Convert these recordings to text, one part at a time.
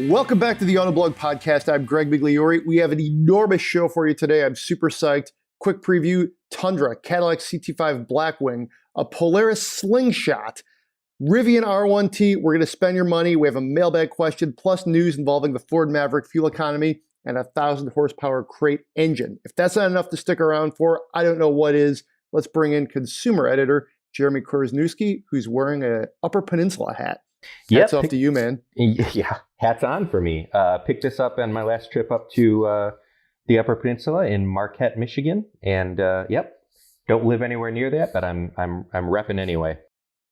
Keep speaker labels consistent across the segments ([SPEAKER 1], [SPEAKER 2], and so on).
[SPEAKER 1] Welcome back to the Autoblog podcast. I'm Greg Migliore. We have an enormous show for you today. I'm super psyched. Quick preview: Tundra, Cadillac CT5 Blackwing, a Polaris Slingshot, Rivian R1t. We're going to spend your money. We have a mailbag question, plus news involving the Ford Maverick fuel economy and a 1,000 horsepower crate engine. If that's not enough to stick around for, I don't know what is. Let's bring in Consumer Editor Jeremy Korzeniewski, who's wearing a Upper Peninsula hat. Hats off to you, man.
[SPEAKER 2] Yeah, hats on for me. Picked this up on my last trip up to the Upper Peninsula in Marquette, Michigan, and don't live anywhere near that, but I'm repping anyway.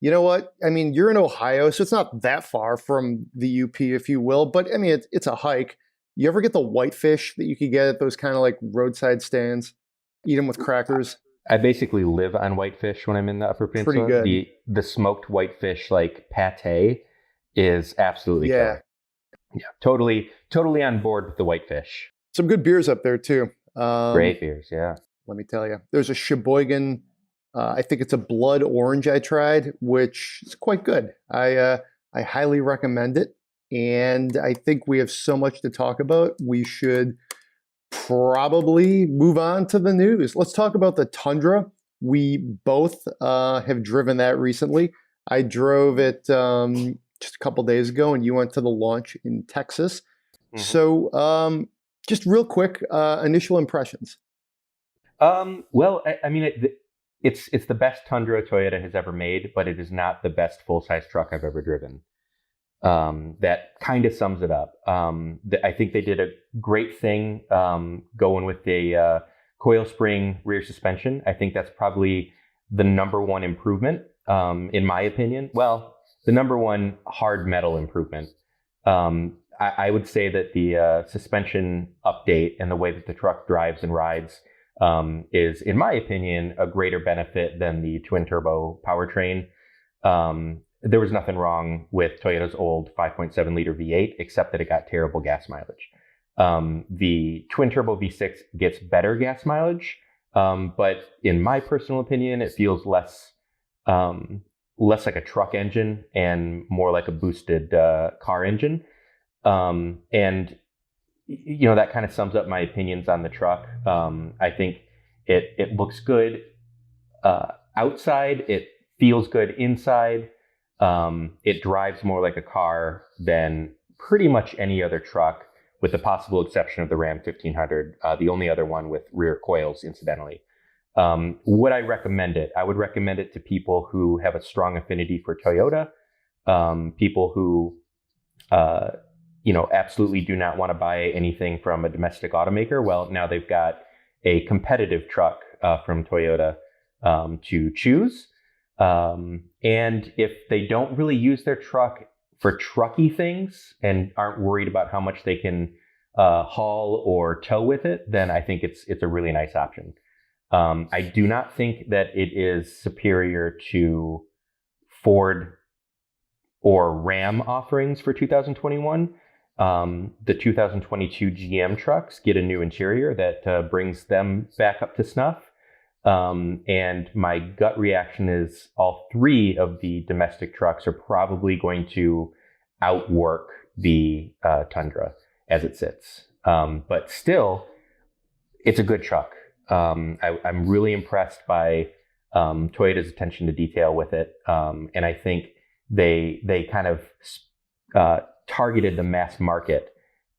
[SPEAKER 1] You know what? I mean, you're in Ohio, so it's not that far from the UP, if you will. But I mean, it's a hike. You ever get the whitefish that you could get at those kind of like roadside stands? Eat them with crackers.
[SPEAKER 2] I basically live on whitefish when I'm in the Upper Peninsula.
[SPEAKER 1] Pretty good.
[SPEAKER 2] The smoked whitefish like pate is absolutely killer. Yeah, totally on board with the whitefish.
[SPEAKER 1] Some good beers up there too.
[SPEAKER 2] Great beers, yeah.
[SPEAKER 1] Let me tell you, there's a Sheboygan. I think it's a blood orange I tried, which is quite good. I highly recommend it, and I think we have so much to talk about. We should probably move on to the news. Let's talk about the Tundra. We both have driven that recently. I drove it just a couple days ago, and you went to the launch in Texas. Mm-hmm. So just real quick, initial impressions.
[SPEAKER 2] Well, I mean, it's the best Tundra Toyota has ever made, but it is not the best full-size truck I've ever driven. That kind of sums it up. I think they did a great thing going with the coil spring rear suspension. I think that's probably the number one improvement, in my opinion. Well, the number one hard metal improvement. I would say that the suspension update and the way that the truck drives and rides is, in my opinion, a greater benefit than the twin turbo powertrain. There was nothing wrong with Toyota's old 5.7 liter V8, except that it got terrible gas mileage. The twin turbo V6 gets better gas mileage, but in my personal opinion, it feels less like a truck engine and more like a boosted car engine. And you know, that kind of sums up my opinions on the truck. I think it looks good outside. It feels good inside. It drives more like a car than pretty much any other truck, with the possible exception of the Ram 1500, the only other one with rear coils, incidentally. Would I recommend it? I would recommend it to people who have a strong affinity for Toyota, people who, absolutely do not want to buy anything from a domestic automaker. Well, now they've got a competitive truck from Toyota to choose. And if they don't really use their truck for trucky things and aren't worried about how much they can haul or tow with it, then I think it's a really nice option. I do not think that it is superior to Ford or Ram offerings for 2021. The 2022 GM trucks get a new interior that brings them back up to snuff. And my gut reaction is all three of the domestic trucks are probably going to outwork the Tundra as it sits. But still, it's a good truck. I'm really impressed by Toyota's attention to detail with it. And I think they kind of targeted the mass market,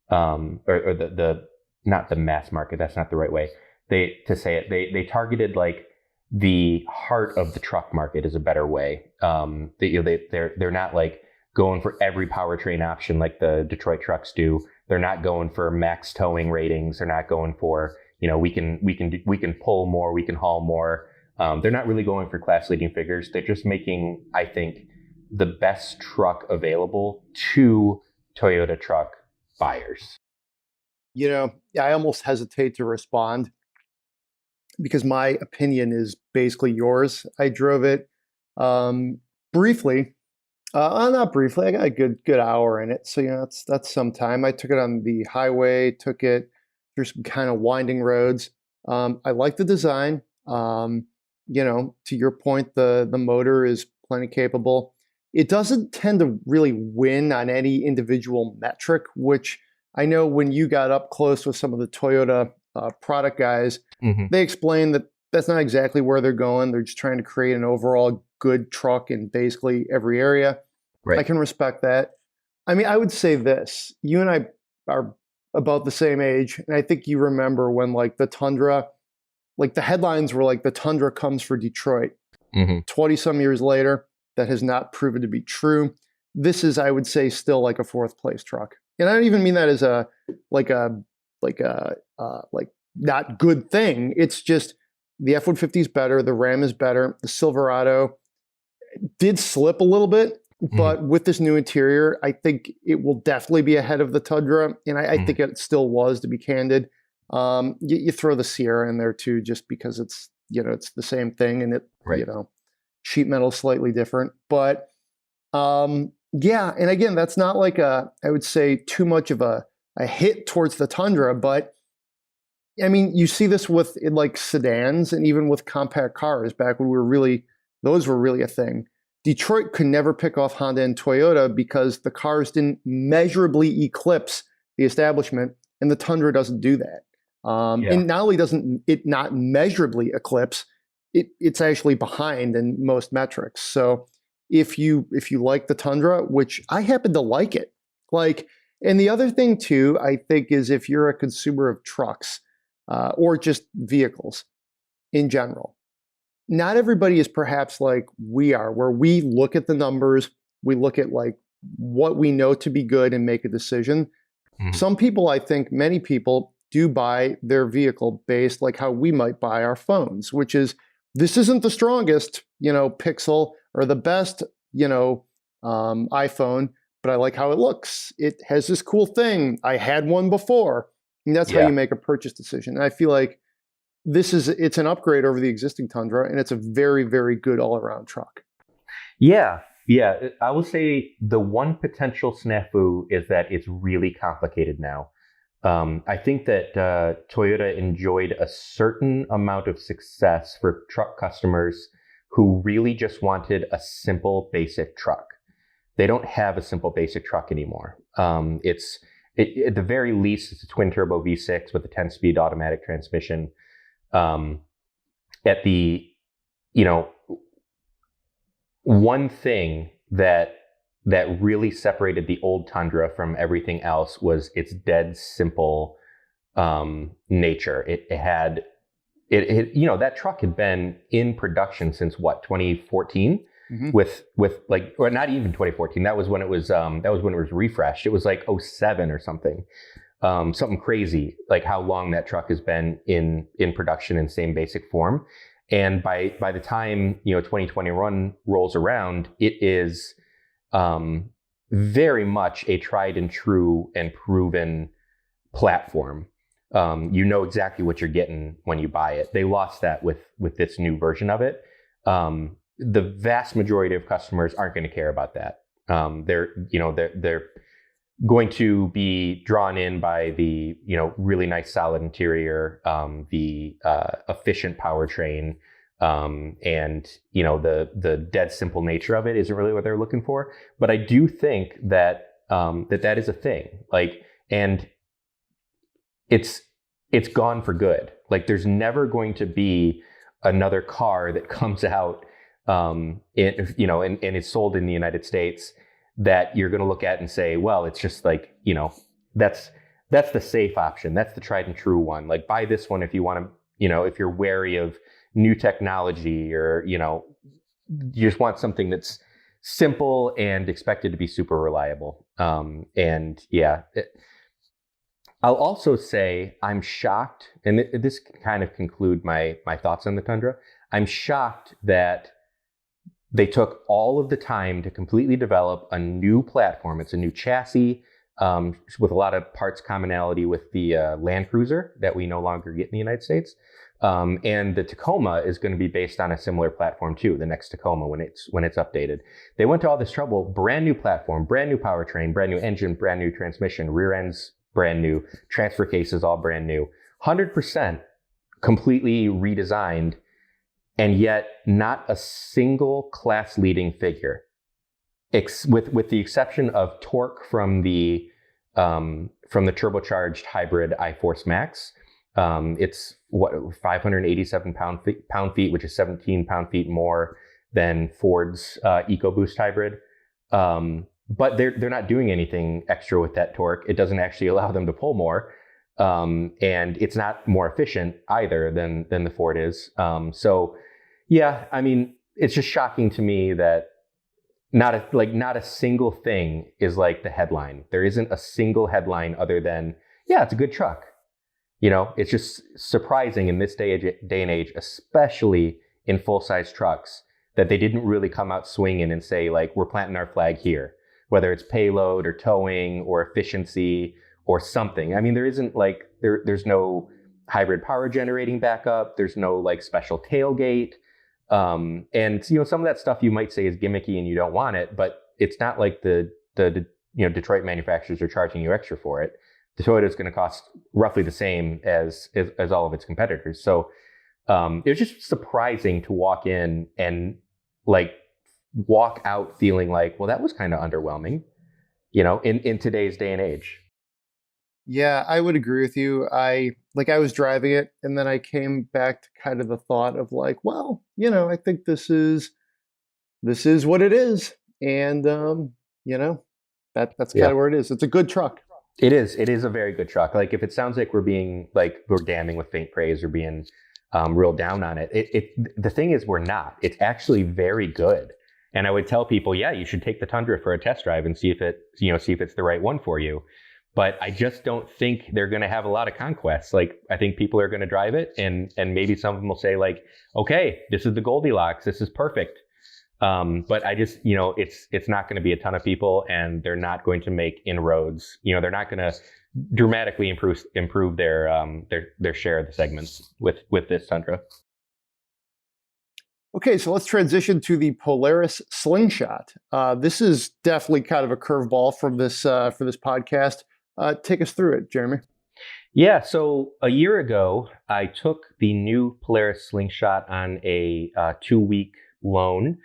[SPEAKER 2] or the not the mass market. That's not the right way. They targeted like the heart of the truck market is a better way. They're not like going for every powertrain option like the Detroit trucks do. They're not going for max towing ratings. They're not going for, we can pull more, we can haul more. They're not really going for class leading figures. They're just making, I think, the best truck available to Toyota truck buyers.
[SPEAKER 1] I almost hesitate to respond because my opinion is basically yours. I drove it briefly. Not briefly. I got a good hour in it. So, that's some time. I took it on the highway, took it through some kind of winding roads. I like the design. To your point, the motor is plenty capable. it doesn't tend to really win on any individual metric, which I know when you got up close with some of the Toyota product guys, they explained that that's not exactly where they're going. They're just trying to create an overall good truck in basically every area.
[SPEAKER 2] Right.
[SPEAKER 1] I can respect that. I mean, I would say this. You and I are about the same age, and I think you remember when like the Tundra, like the headlines were like the Tundra comes for Detroit. 20-some years later, that has not proven to be true. This is, I would say, still like a fourth place truck. And I don't even mean that as a not good thing. It's just the F-150 is better, the Ram is better, the Silverado did slip a little bit, but with this new interior, I think it will definitely be ahead of the Tundra, and I think it still was, to be candid. You throw the Sierra in there too, just because it's it's the same thing, and it sheet metal slightly different, but yeah. And again, that's not like I would say too much of a hit towards the Tundra, but I mean, you see this with like sedans and even with compact cars back when those were really a thing. Detroit could never pick off Honda and Toyota because the cars didn't measurably eclipse the establishment, and the Tundra doesn't do that. And not only doesn't it not measurably eclipse, it's actually behind in most metrics. So if you like the Tundra, which I happen to like it, and the other thing too, I think, is if you're a consumer of trucks or just vehicles in general, not everybody is perhaps like we are, where we look at the numbers, we look at like what we know to be good and make a decision. Some people, I think many people, do buy their vehicle based like how we might buy our phones, which is, this isn't the strongest, Pixel or the best, iPhone, but I like how it looks. It has this cool thing. I had one before. And that's how you make a purchase decision. And I feel like it's an upgrade over the existing Tundra, and it's a very, very good all-around truck.
[SPEAKER 2] Yeah. I will say the one potential snafu is that it's really complicated now. I think that Toyota enjoyed a certain amount of success for truck customers who really just wanted a simple, basic truck. They don't have a simple, basic truck anymore. At the very least, it's a twin-turbo V6 with a 10-speed automatic transmission. One thing that really separated the old Tundra from everything else was its dead simple nature. That truck had been in production since 2014, with like, or not even 2014. That was when it was refreshed. It was like 2007 or something. Something crazy, like how long that truck has been in production in same basic form. And by the time 2021 rolls around, it is very much a tried and true and proven platform. You know exactly what you're getting when you buy it. They lost that with this new version of it. The vast majority of customers aren't going to care about that. They're going to be drawn in by the really nice solid interior, the efficient powertrain, and the dead simple nature of it isn't really what they're looking for. But I do think that that is a thing. And it's gone for good. Like, there's never going to be another car that comes out and is sold in the United States that you're going to look at and say, well, it's just like, that's the safe option. That's the tried and true one. Like, buy this one if you want to, if you're wary of new technology, or, you just want something that's simple and expected to be super reliable. I'll also say I'm shocked, and this can kind of conclude my thoughts on the Tundra. I'm shocked that they took all of the time to completely develop a new platform. It's a new chassis with a lot of parts commonality with the Land Cruiser that we no longer get in the United States. And the Tacoma is going to be based on a similar platform too, the next Tacoma when it's updated. They went to all this trouble, brand new platform, brand new powertrain, brand new engine, brand new transmission, rear ends brand new, transfer cases all brand new, 100% completely redesigned. And yet not a single class leading figure with the exception of torque from the turbocharged hybrid iForce Max. It's 587 pound feet, which is 17 pound feet more than Ford's EcoBoost hybrid. But they're not doing anything extra with that torque. It doesn't actually allow them to pull more, and it's not more efficient either than the Ford is. So, yeah, I mean, it's just shocking to me that not a single thing is like the headline. There isn't a single headline other than, yeah, it's a good truck. It's just surprising in this day and age, especially in full-size trucks, that they didn't really come out swinging and say, like, we're planting our flag here, whether it's payload or towing or efficiency or something. I mean, there isn't like, there's no hybrid power generating backup. There's no like special tailgate. And some of that stuff you might say is gimmicky and you don't want it, but it's not like the Detroit manufacturers are charging you extra for it. The Toyota is going to cost roughly the same as all of its competitors. So it was just surprising to walk in and like walk out feeling like, well, that was kind of underwhelming, in today's day and age.
[SPEAKER 1] Yeah, I would agree with you. I was driving it and then I came back to kind of the thought of like, well, I think this is what it is. And, that's kind of where it is. It's a good truck.
[SPEAKER 2] It is. It is a very good truck. Like if it sounds like we're damning with faint praise or being real down on it, the thing is we're not. It's actually very good. And I would tell people, yeah, you should take the Tundra for a test drive and see if it's the right one for you. But I just don't think they're going to have a lot of conquests. Like I think people are going to drive it, and maybe some of them will say like, okay, this is the Goldilocks, this is perfect. But I just, it's not going to be a ton of people, and they're not going to make inroads. They're not going to dramatically improve their share of the segments with this Tundra.
[SPEAKER 1] Okay, so let's transition to the Polaris Slingshot. This is definitely kind of a curveball for this podcast. Take us through it, Jeremy.
[SPEAKER 2] Yeah, so a year ago, I took the new Polaris Slingshot on a 2-week loan.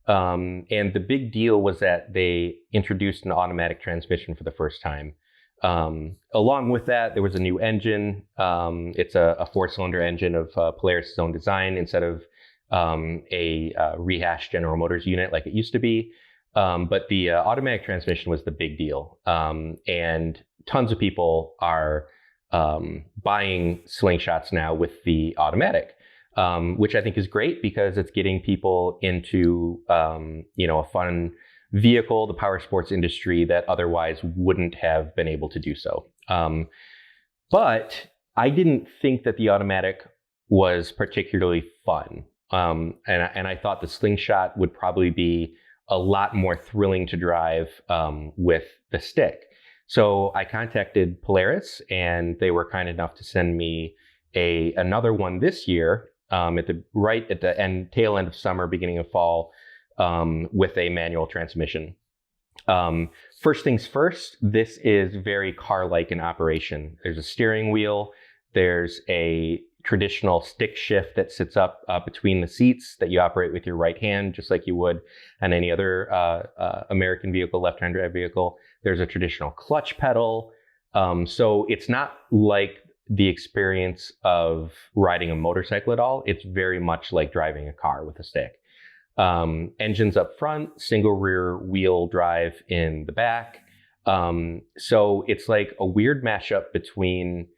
[SPEAKER 2] And the big deal was that they introduced an automatic transmission for the first time. Along with that, there was a new engine. It's a 4-cylinder engine of Polaris' own design instead of a rehashed General Motors unit like it used to be. But the automatic transmission was the big deal. And tons of people are buying Slingshots now with the automatic, which I think is great because it's getting people into a fun vehicle, the power sports industry that otherwise wouldn't have been able to do so. But I didn't think that the automatic was particularly fun. And I thought the Slingshot would probably be a lot more thrilling to drive with the stick. So I contacted Polaris, and they were kind enough to send me another one this year at the tail end of summer, beginning of fall, with a manual transmission. First things first, this is very car-like in operation. There's a steering wheel. There's a traditional stick shift that sits up between the seats that you operate with your right hand, just like you would on any other American vehicle, left-hand drive vehicle. There's a traditional clutch pedal. So it's not like the experience of riding a motorcycle at all. It's very much like driving a car with a stick. Engines up front, single rear wheel drive in the back. So it's like a weird mashup between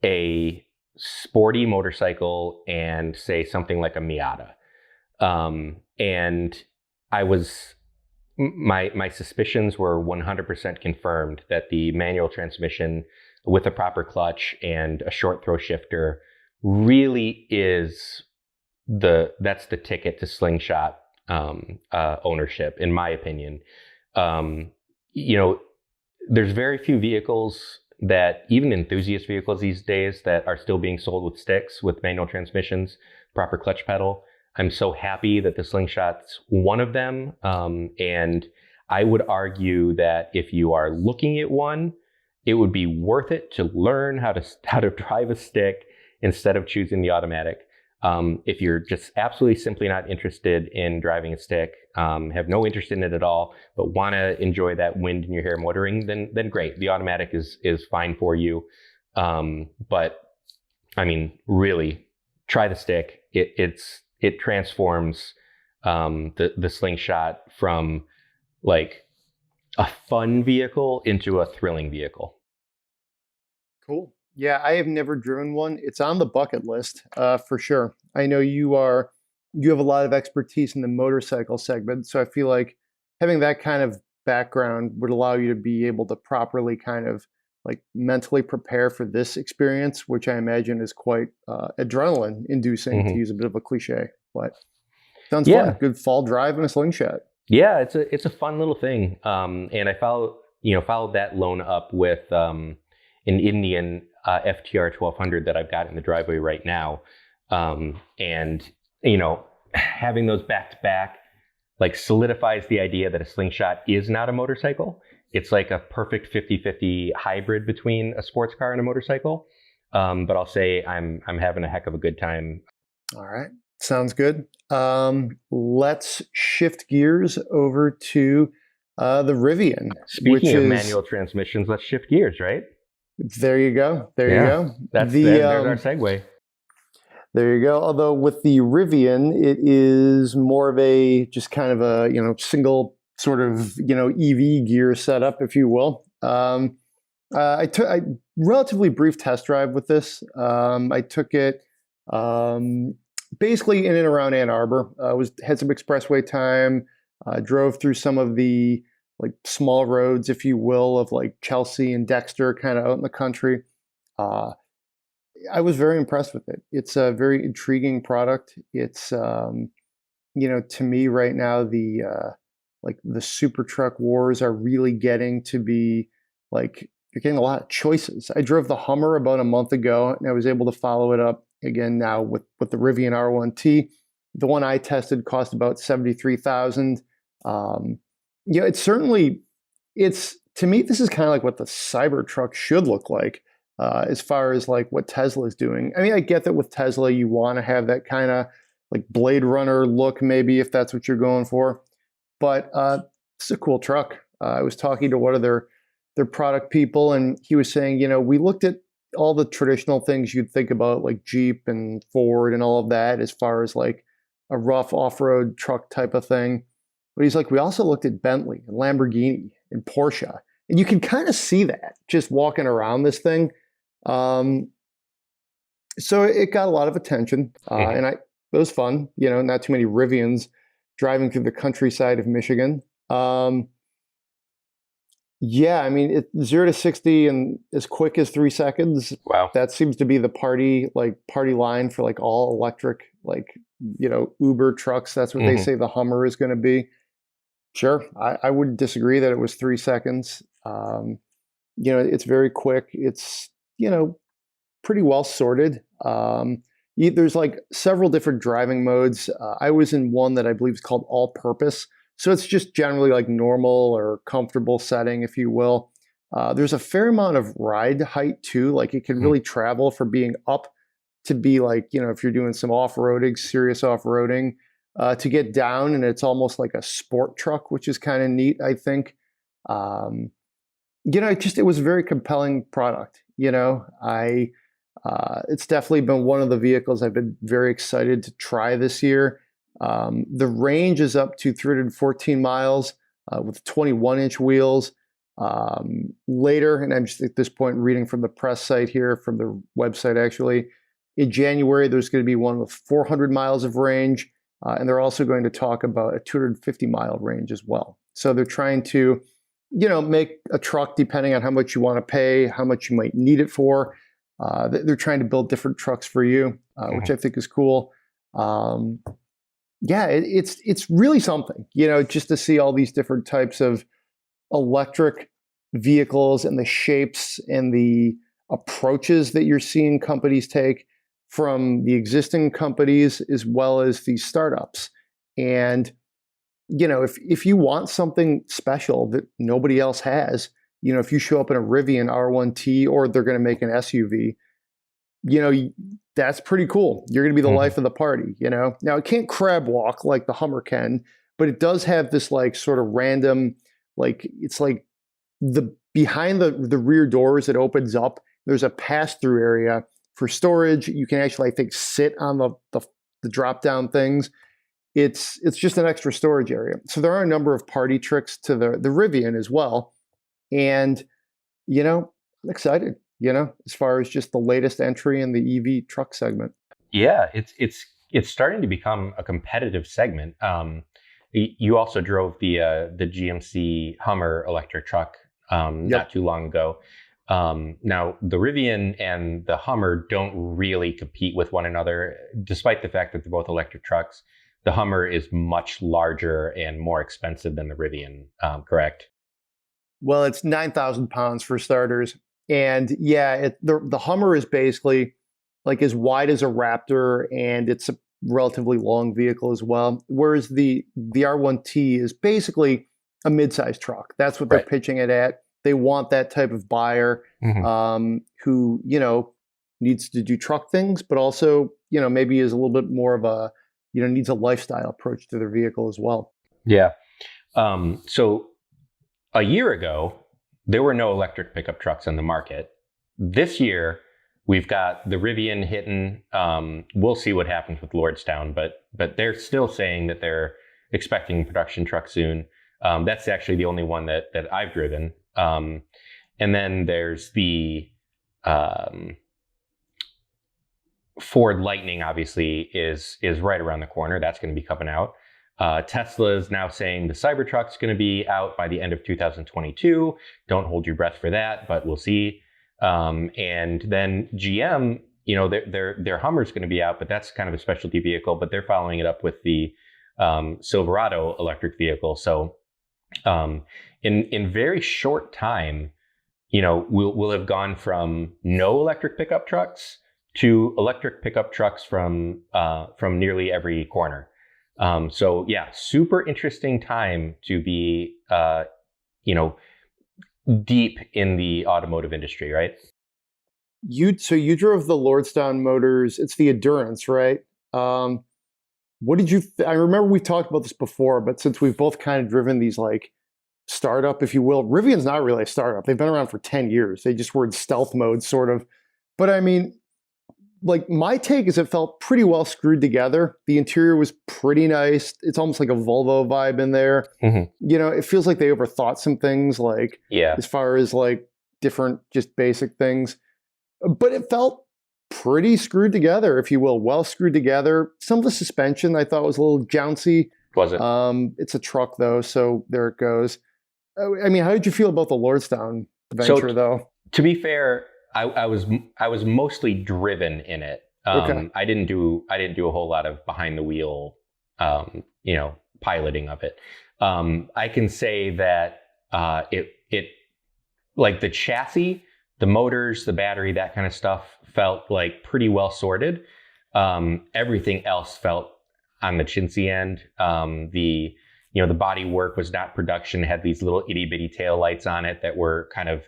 [SPEAKER 2] a sporty motorcycle and say something like a Miata. And my suspicions were 100% confirmed that the manual transmission with a proper clutch and a short throw shifter really is that's the ticket to Slingshot ownership, in my opinion. There's very few vehicles that, even enthusiast vehicles these days, that are still being sold with sticks, with manual transmissions, proper clutch pedal. I'm so happy that the Slingshot's one of them. And I would argue that if you are looking at one, it would be worth it to learn how to drive a stick instead of choosing the automatic. If you're just absolutely simply not interested in driving a stick, have no interest in it at all, but want to enjoy that wind in your hair motoring, then great. The automatic is fine for you. But I mean, really, try the stick. It transforms the Slingshot from like a fun vehicle into a thrilling vehicle.
[SPEAKER 1] Cool. Yeah, I have never driven one. It's on the bucket list for sure. I know you have a lot of expertise in the motorcycle segment, so I feel like having that kind of background would allow you to be able to properly kind of like mentally prepare for this experience, which I imagine is quite adrenaline inducing, to use a bit of a cliche, but sounds fun. Good fall drive in a Slingshot.
[SPEAKER 2] Yeah, it's a fun little thing. And I followed that loan up with an Indian FTR 1200 that I've got in the driveway right now. And having those back to back like solidifies the idea that a Slingshot is not a motorcycle. It's like a perfect 50-50 hybrid between a sports car and a motorcycle. But I'll say I'm having a heck of a good time.
[SPEAKER 1] All right. Sounds good. Let's shift gears over to the Rivian.
[SPEAKER 2] Speaking of manual transmissions, let's shift gears, right?
[SPEAKER 1] There you go. There you go.
[SPEAKER 2] There's our segue.
[SPEAKER 1] There you go. Although with the Rivian, it is more of a just kind of a single sort of EV gear setup, if you will. I took a relatively brief test drive with this. I took it basically in and around Ann Arbor. Had some expressway time. Drove through some of the like small roads, if you will, of like Chelsea and Dexter, kind of out in the country. I was very impressed with it. It's a very intriguing product. It's to me right now, the super truck wars are really getting to be like, you're getting a lot of choices. I drove the Hummer about a month ago, and I was able to follow it up again now with the Rivian R1t. The one I tested cost about $73,000. It's to me, this is kind of like what the Cybertruck should look like as far as like what Tesla is doing. I mean, I get that with Tesla, you want to have that kind of like Blade Runner look, maybe, if that's what you're going for. But it's a cool truck. I was talking to one of their product people, and he was saying, we looked at all the traditional things you'd think about, like Jeep and Ford and all of that, as far as like a rough off-road truck type of thing. But he's like, we also looked at Bentley and Lamborghini and Porsche, and you can kind of see that just walking around this thing. So it got a lot of attention, and it was fun. Not too many Rivians driving through the countryside of Michigan. Yeah, I mean, 0 to 60 in as quick as 3 seconds.
[SPEAKER 2] Wow,
[SPEAKER 1] that seems to be the party line for like all electric, like Uber trucks. That's what they say the Hummer is going to be. Sure, I wouldn't disagree that it was 3 seconds. It's very quick. It's pretty well sorted. There's like several different driving modes. I was in one that I believe is called all purpose. So it's just generally like normal or comfortable setting, if you will. There's a fair amount of ride height too. Like it can really travel from being up to be like, if you're doing some off-roading, serious off-roading, to get down, and it's almost like a sport truck, which is kind of neat, I think. It was a very compelling product. It's definitely been one of the vehicles I've been very excited to try this year. The range is up to 314 miles with 21-inch wheels. Later, and I'm just at this point reading from the press site here, from the website actually, in January, there's going to be one with 400 miles of range, and they're also going to talk about a 250-mile range as well. So they're trying to, make a truck depending on how much you want to pay, how much you might need it for. They're trying to build different trucks for you, which I think is cool. It's really something, just to see all these different types of electric vehicles and the shapes and the approaches that you're seeing companies take, from the existing companies as well as these startups. And, if you want something special that nobody else has, if you show up in a Rivian R1t, or they're going to make an SUV, that's pretty cool. You're going to be the life of the party, Now, it can't crab walk like the Hummer can, but it does have this like sort of random, like it's like the behind the rear doors, it opens up. There's a pass-through area for storage. You can actually, I think, sit on the drop-down things. It's just an extra storage area. So there are a number of party tricks to the Rivian as well. And, I'm excited, as far as just the latest entry in the EV truck segment.
[SPEAKER 2] Yeah, it's starting to become a competitive segment. You also drove the GMC Hummer electric truck not too long ago. Now, the Rivian and the Hummer don't really compete with one another, despite the fact that they're both electric trucks. The Hummer is much larger and more expensive than the Rivian, correct?
[SPEAKER 1] Well, it's 9,000 pounds for starters. And yeah, the Hummer is basically like as wide as a Raptor, and it's a relatively long vehicle as well. Whereas the R1T is basically a mid-sized truck. That's what they're pitching it at. They want that type of buyer who, needs to do truck things, but also, maybe is a little bit more of a, needs a lifestyle approach to their vehicle as well.
[SPEAKER 2] Yeah. So a year ago, there were no electric pickup trucks on the market. This year, we've got the Rivian hitting. We'll see what happens with Lordstown, but they're still saying that they're expecting a production truck soon. That's actually the only one that I've driven. And then there's the Ford Lightning, obviously, is right around the corner. That's going to be coming out. Tesla is now saying the Cybertruck's going to be out by the end of 2022. Don't hold your breath for that, but we'll see. And then GM, their Hummer's going to be out, but that's kind of a specialty vehicle. But they're following it up with the Silverado electric vehicle. So in very short time, we'll have gone from no electric pickup trucks to electric pickup trucks from nearly every corner. So yeah, super interesting time to be, deep in the automotive industry, right?
[SPEAKER 1] So you drove the Lordstown Motors. It's the Endurance, right? What did you? I remember we talked about this before, but since we've both kind of driven these like startup, if you will, Rivian's not really a startup. They've been around for 10 years. They just were in stealth mode, sort of. But I mean, like my take is it felt pretty well screwed together. The interior was pretty nice. It's almost like a Volvo vibe in there. It feels like they overthought some things, like as far as like different, just basic things. But it felt pretty screwed together, if you will, well screwed together. Some of the suspension I thought was a little jouncy.
[SPEAKER 2] Was it?
[SPEAKER 1] It's a truck though, so there it goes. I mean, how did you feel about the Lordstown venture though?
[SPEAKER 2] To be fair, I was mostly driven in it. I didn't do a whole lot of behind the wheel, piloting of it. I can say that it like the chassis, the motors, the battery, that kind of stuff felt like pretty well sorted. Everything else felt on the chintzy end. The body work was not production. It had these little itty bitty tail lights on it that were kind of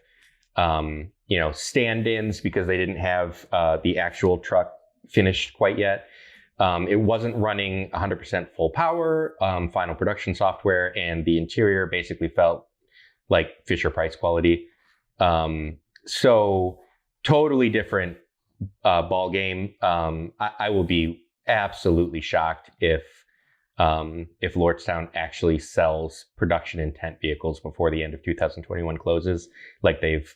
[SPEAKER 2] stand-ins because they didn't have the actual truck finished quite yet. It wasn't running 100% full power, final production software, and the interior basically felt like Fisher-Price quality. So totally different ball game. I will be absolutely shocked if Lordstown actually sells production intent vehicles before the end of 2021 closes, like they've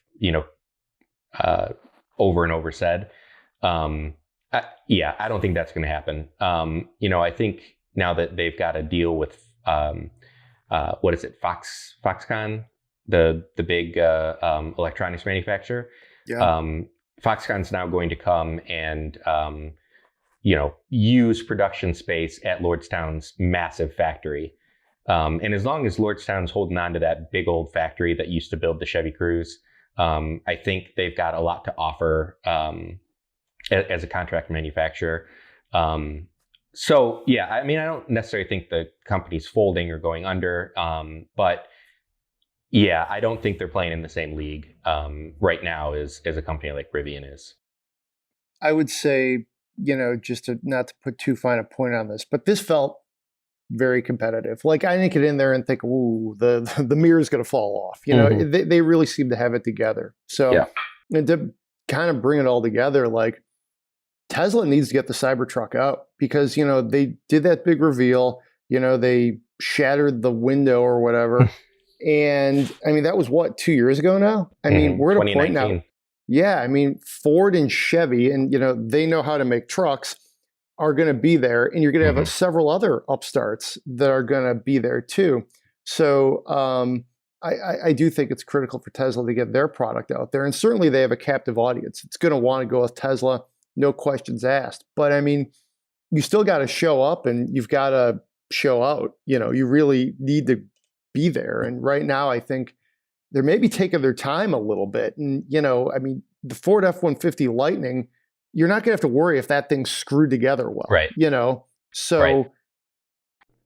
[SPEAKER 2] over and over said. I don't think that's going to happen. I think now that they've got a deal with what is it, Foxconn, the big electronics manufacturer. Foxconn's now going to come and use production space at Lordstown's massive factory. And as long as Lordstown's holding on to that big old factory that used to build the Chevy Cruze, I think they've got a lot to offer as a contract manufacturer. So yeah, I mean, I don't necessarily think the company's folding or going under, but yeah, I don't think they're playing in the same league right now as a company like Rivian is.
[SPEAKER 1] I would say, just not to put too fine a point on this, but this felt very competitive. Like I didn't get in there and think, ooh, the mirror's going to fall off. You know, they really seem to have it together. So and to kind of bring it all together, like Tesla needs to get the Cybertruck out because, you know, they did that big reveal, you know, they shattered the window or whatever. And I mean, that was what, 2 years ago now? I mean, we're at a point now. Yeah. I mean, Ford and Chevy, and, you know, they know how to make trucks, are going to be there. And you're going to have several other upstarts that are going to be there too. So I do think it's critical for Tesla to get their product out there. And certainly they have a captive audience. It's going to want to go with Tesla, no questions asked. But I mean, you still got to show up and you've got to show out. You know, you really need to be there. And right now, I think they're maybe taking their time a little bit. And, you know, I mean, the Ford F-150 Lightning, you're not going to have to worry if that thing's screwed together well.
[SPEAKER 2] Right.
[SPEAKER 1] You know, so.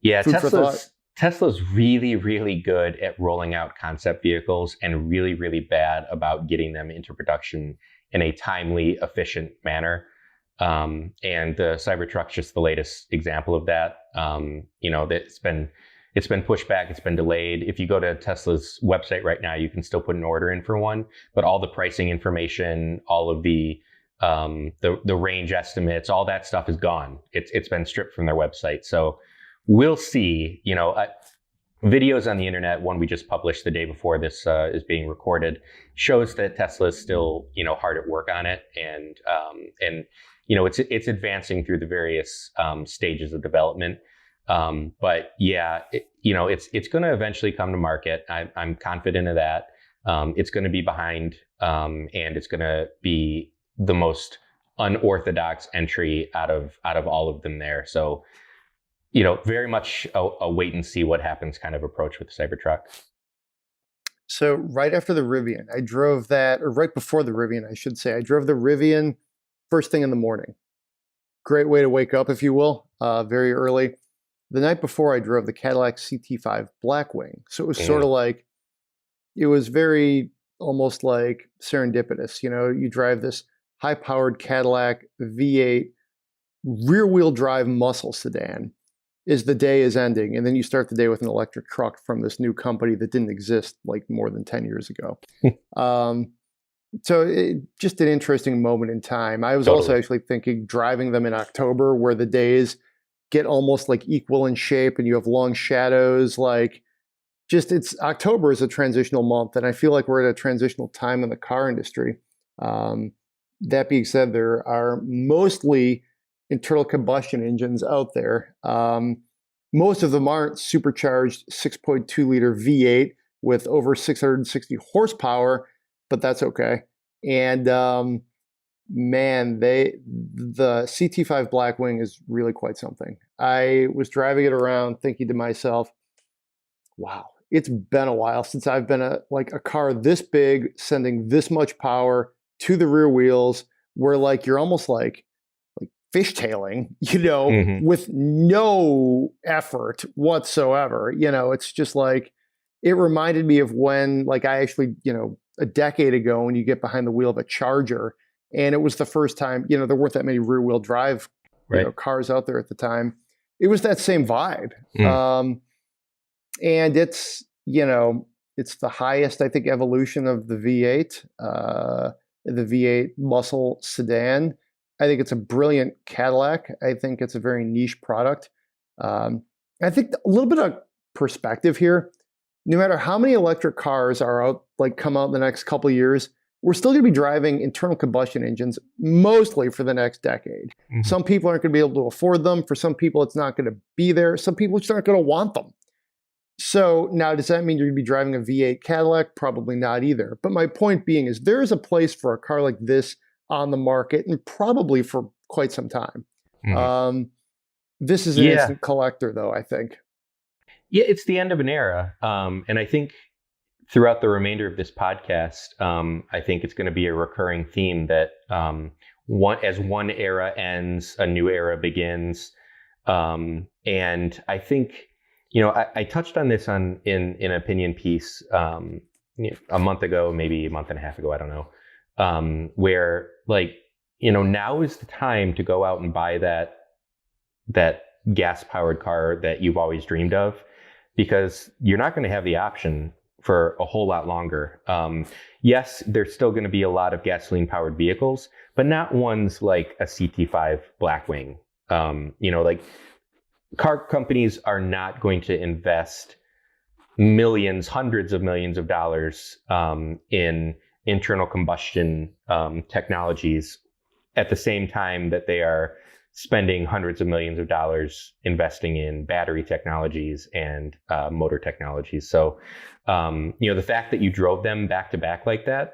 [SPEAKER 2] Yeah, Tesla's really, really good at rolling out concept vehicles and really, really bad about getting them into production in a timely, efficient manner. And the Cybertruck's just the latest example of that. You know, it's been pushed back, it's been delayed. If you go to Tesla's website right now, you can still put an order in for one, but all the pricing information, all of the range estimates, all that stuff is gone. It's been stripped from their website. So we'll see, you know, videos on the internet, one we just published the day before this is being recorded, shows that Tesla is still, you know, hard at work on it. And you know, it's advancing through the various stages of development. But yeah, you know, it's going to eventually come to market. I'm confident of that. It's going to be behind, and it's going to be the most unorthodox entry out of all of them there. So, you know, very much a wait and see what happens kind of approach with the Cybertruck.
[SPEAKER 1] So right after the Rivian, I drove that, or right before the Rivian, I should say, I drove the Rivian first thing in the morning. Great way to wake up, if you will, very early. The night before, I drove the Cadillac CT5 Blackwing. So it was sort of like, it was very almost like serendipitous. You know, you drive this high-powered Cadillac V8 rear-wheel drive muscle sedan as the day is ending. And then you start the day with an electric truck from this new company that didn't exist like more than 10 years ago. So just an interesting moment in time. I was also actually thinking driving them in October where the days get almost like equal in shape and you have long shadows. Like just October is a transitional month. And I feel like we're at a transitional time in the car industry. That being said, there are mostly internal combustion engines out there. Most of them aren't supercharged 6.2 liter V8 with over 660 horsepower, but that's okay. And man, the CT5 Blackwing is really quite something. I was driving it around thinking to myself, wow, it's been a while since I've been a car this big, sending this much power to the rear wheels, where like you're almost like fishtailing, you know, with no effort whatsoever. You know, it's just like, it reminded me of when, like, I actually, you know, a decade ago when you get behind the wheel of a Charger, and it was the first time, you know, there weren't that many rear wheel drive you know, cars out there at the time. It was that same vibe. And it's, you know, it's the highest, I think, evolution of the V8, the V8 muscle sedan. I think it's a brilliant Cadillac. I think it's a very niche product. I think a little bit of perspective here. No matter how many electric cars are out, like come out in the next couple of years, we're still going to be driving internal combustion engines mostly for the next decade. Some people aren't going to be able to afford them. For some people, it's not going to be there. Some people just aren't going to want them. So now, does that mean you're going to be driving a V8 Cadillac? Probably not either. But my point being is there is a place for a car like this on the market, and probably for quite some time. This is an instant collector, though, I think.
[SPEAKER 2] Yeah, it's the end of an era. And I think throughout the remainder of this podcast, I think it's going to be a recurring theme that as one era ends, a new era begins. And I think, you know, I touched on this in an opinion piece a month ago, maybe a month and a half ago, I don't know, where, like, you know, now is the time to go out and buy that gas-powered car that you've always dreamed of, because you're not going to have the option for a whole lot longer. Yes, there's still going to be a lot of gasoline-powered vehicles, but not ones like a CT5 Blackwing. Like car companies are not going to invest millions, hundreds of millions of dollars in internal combustion technologies at the same time that they are spending hundreds of millions of dollars investing in battery technologies and motor technologies. So, the fact that you drove them back to back like that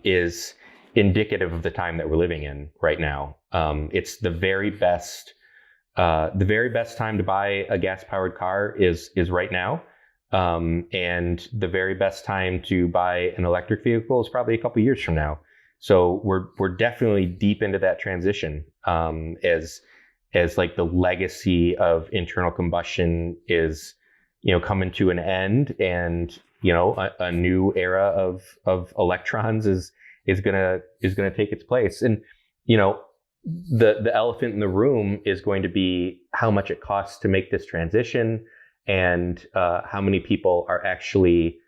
[SPEAKER 2] is indicative of the time that we're living in right now. It's the very best time to buy a gas-powered car is right now. And the very best time to buy an electric vehicle is probably a couple of years from now. So we're definitely deep into that transition, as like the legacy of internal combustion is, coming to an end, and a new era of electrons is gonna take its place. And the elephant in the room is going to be how much it costs to make this transition, and how many people are actually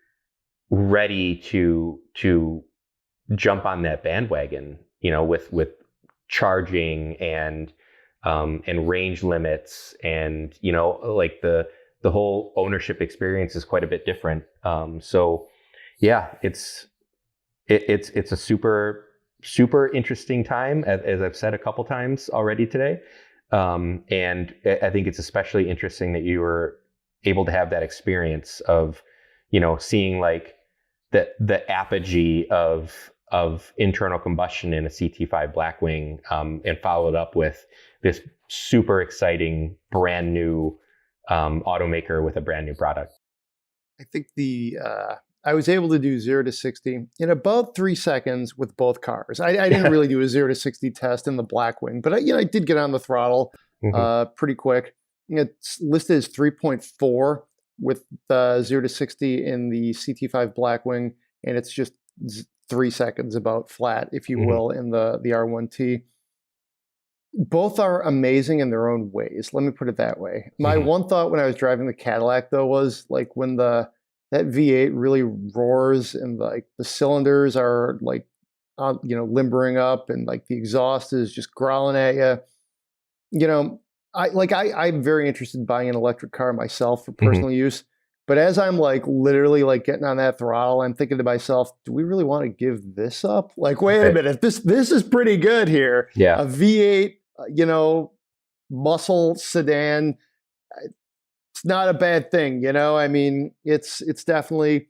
[SPEAKER 2] ready to jump on that bandwagon, with charging and range limits, and like the whole ownership experience is quite a bit different. So yeah, it's a super interesting time, as I've said a couple times already today. And I think it's especially interesting that you were able to have that experience of, seeing like the apogee of internal combustion in a CT5 Blackwing, and followed up with this super exciting brand new automaker with a brand new product.
[SPEAKER 1] I think I was able to do 0 to 60 in about 3 seconds with both cars. I didn't really do a 0 to 60 test in the Blackwing, but I did get on the throttle pretty quick. It's listed as 3.4 with the 0 to 60 in the CT5 Blackwing, and it's just 3 seconds about flat, if you will, in the R1t. Both are amazing in their own ways. Let me put it that way. My one thought when I was driving the Cadillac, though, was like when that V8 really roars and like the cylinders are like, limbering up, and like the exhaust is just growling at you. I'm very interested in buying an electric car myself for personal use. But as I'm like literally like getting on that throttle, I'm thinking to myself, do we really want to give this up? Like, wait a minute, this is pretty good here.
[SPEAKER 2] Yeah.
[SPEAKER 1] A V8, muscle sedan, it's not a bad thing, I mean, it's definitely,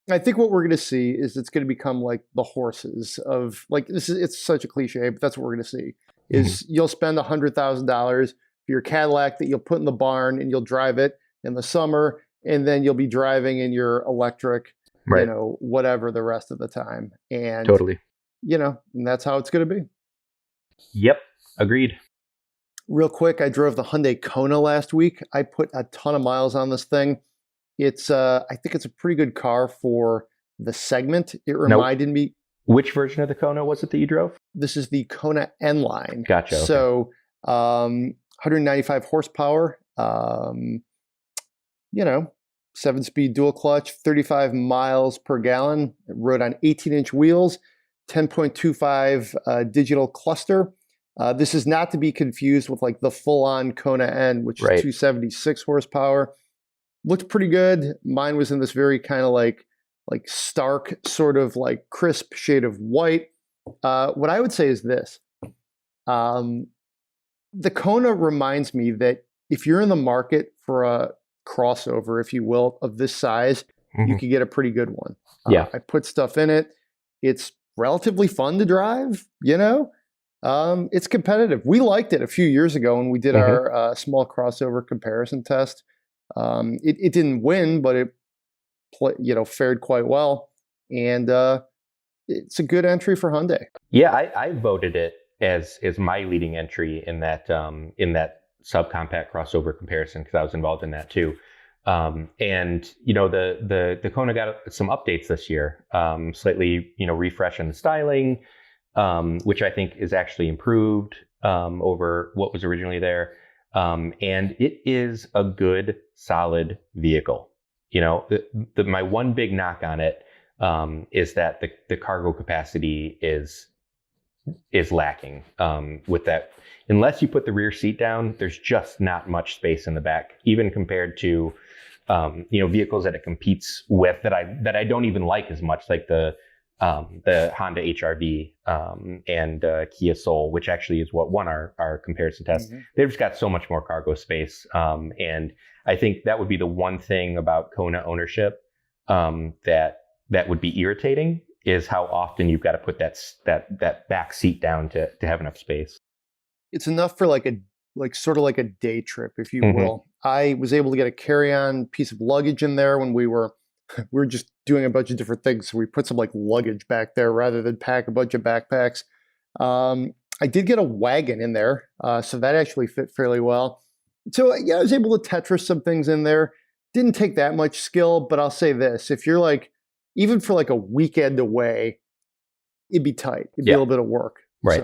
[SPEAKER 1] I think what we're going to see is it's going to become like the horses of like, it's such a cliche, but that's what we're going to see is you'll spend $100,000 for your Cadillac that you'll put in the barn, and you'll drive it in the summer, and then you'll be driving in your electric, whatever the rest of the time. And
[SPEAKER 2] totally,
[SPEAKER 1] and that's how it's going to be.
[SPEAKER 2] Yep. Agreed.
[SPEAKER 1] Real quick, I drove the Hyundai Kona last week. I put a ton of miles on this thing. It's, I think it's a pretty good car for the segment. It reminded me.
[SPEAKER 2] Which version of the Kona was it that you drove?
[SPEAKER 1] This is the Kona N line.
[SPEAKER 2] Gotcha. Okay.
[SPEAKER 1] So, 195 horsepower, 7-speed dual clutch, 35 miles per gallon. It rode on 18-inch wheels, 10.25 digital cluster. This is not to be confused with like the full-on Kona N, which is 276 horsepower. Looked pretty good. Mine was in this very kind of like stark, sort of like crisp shade of white. What I would say is this. The Kona reminds me that if you're in the market for a crossover, if you will, of this size, you could get a pretty good one. I put stuff in it. It's relatively fun to drive, It's competitive. We liked it a few years ago when we did our small crossover comparison test. It didn't win, but it fared quite well. And it's a good entry for Hyundai.
[SPEAKER 2] Yeah, I voted it as my leading entry in that subcompact crossover comparison, because I was involved in that too. And the Kona got some updates this year, slightly refreshing the styling, which I think is actually improved over what was originally there. And it is a good, solid vehicle. You know, my one big knock on it is that the cargo capacity is lacking with that. Unless you put the rear seat down, there's just not much space in the back, even compared to vehicles that it competes with that I don't even like as much, like the Honda HR-V and Kia Soul, which actually is what won our comparison test.
[SPEAKER 1] Mm-hmm.
[SPEAKER 2] They've just got so much more cargo space, and I think that would be the one thing about Kona ownership that would be irritating, is how often you've got to put that back seat down to have enough space.
[SPEAKER 1] It's enough for sort of like a day trip, if you
[SPEAKER 2] Mm-hmm.
[SPEAKER 1] will. I was able to get a carry-on piece of luggage in there when we were just doing a bunch of different things. So we put some like luggage back there rather than pack a bunch of backpacks. I did get a wagon in there, so that actually fit fairly well. So yeah, I was able to Tetris some things in there. Didn't take that much skill, but I'll say this: if you're like, even for like a weekend away, it'd be tight. It'd be a little bit of work.
[SPEAKER 2] Right.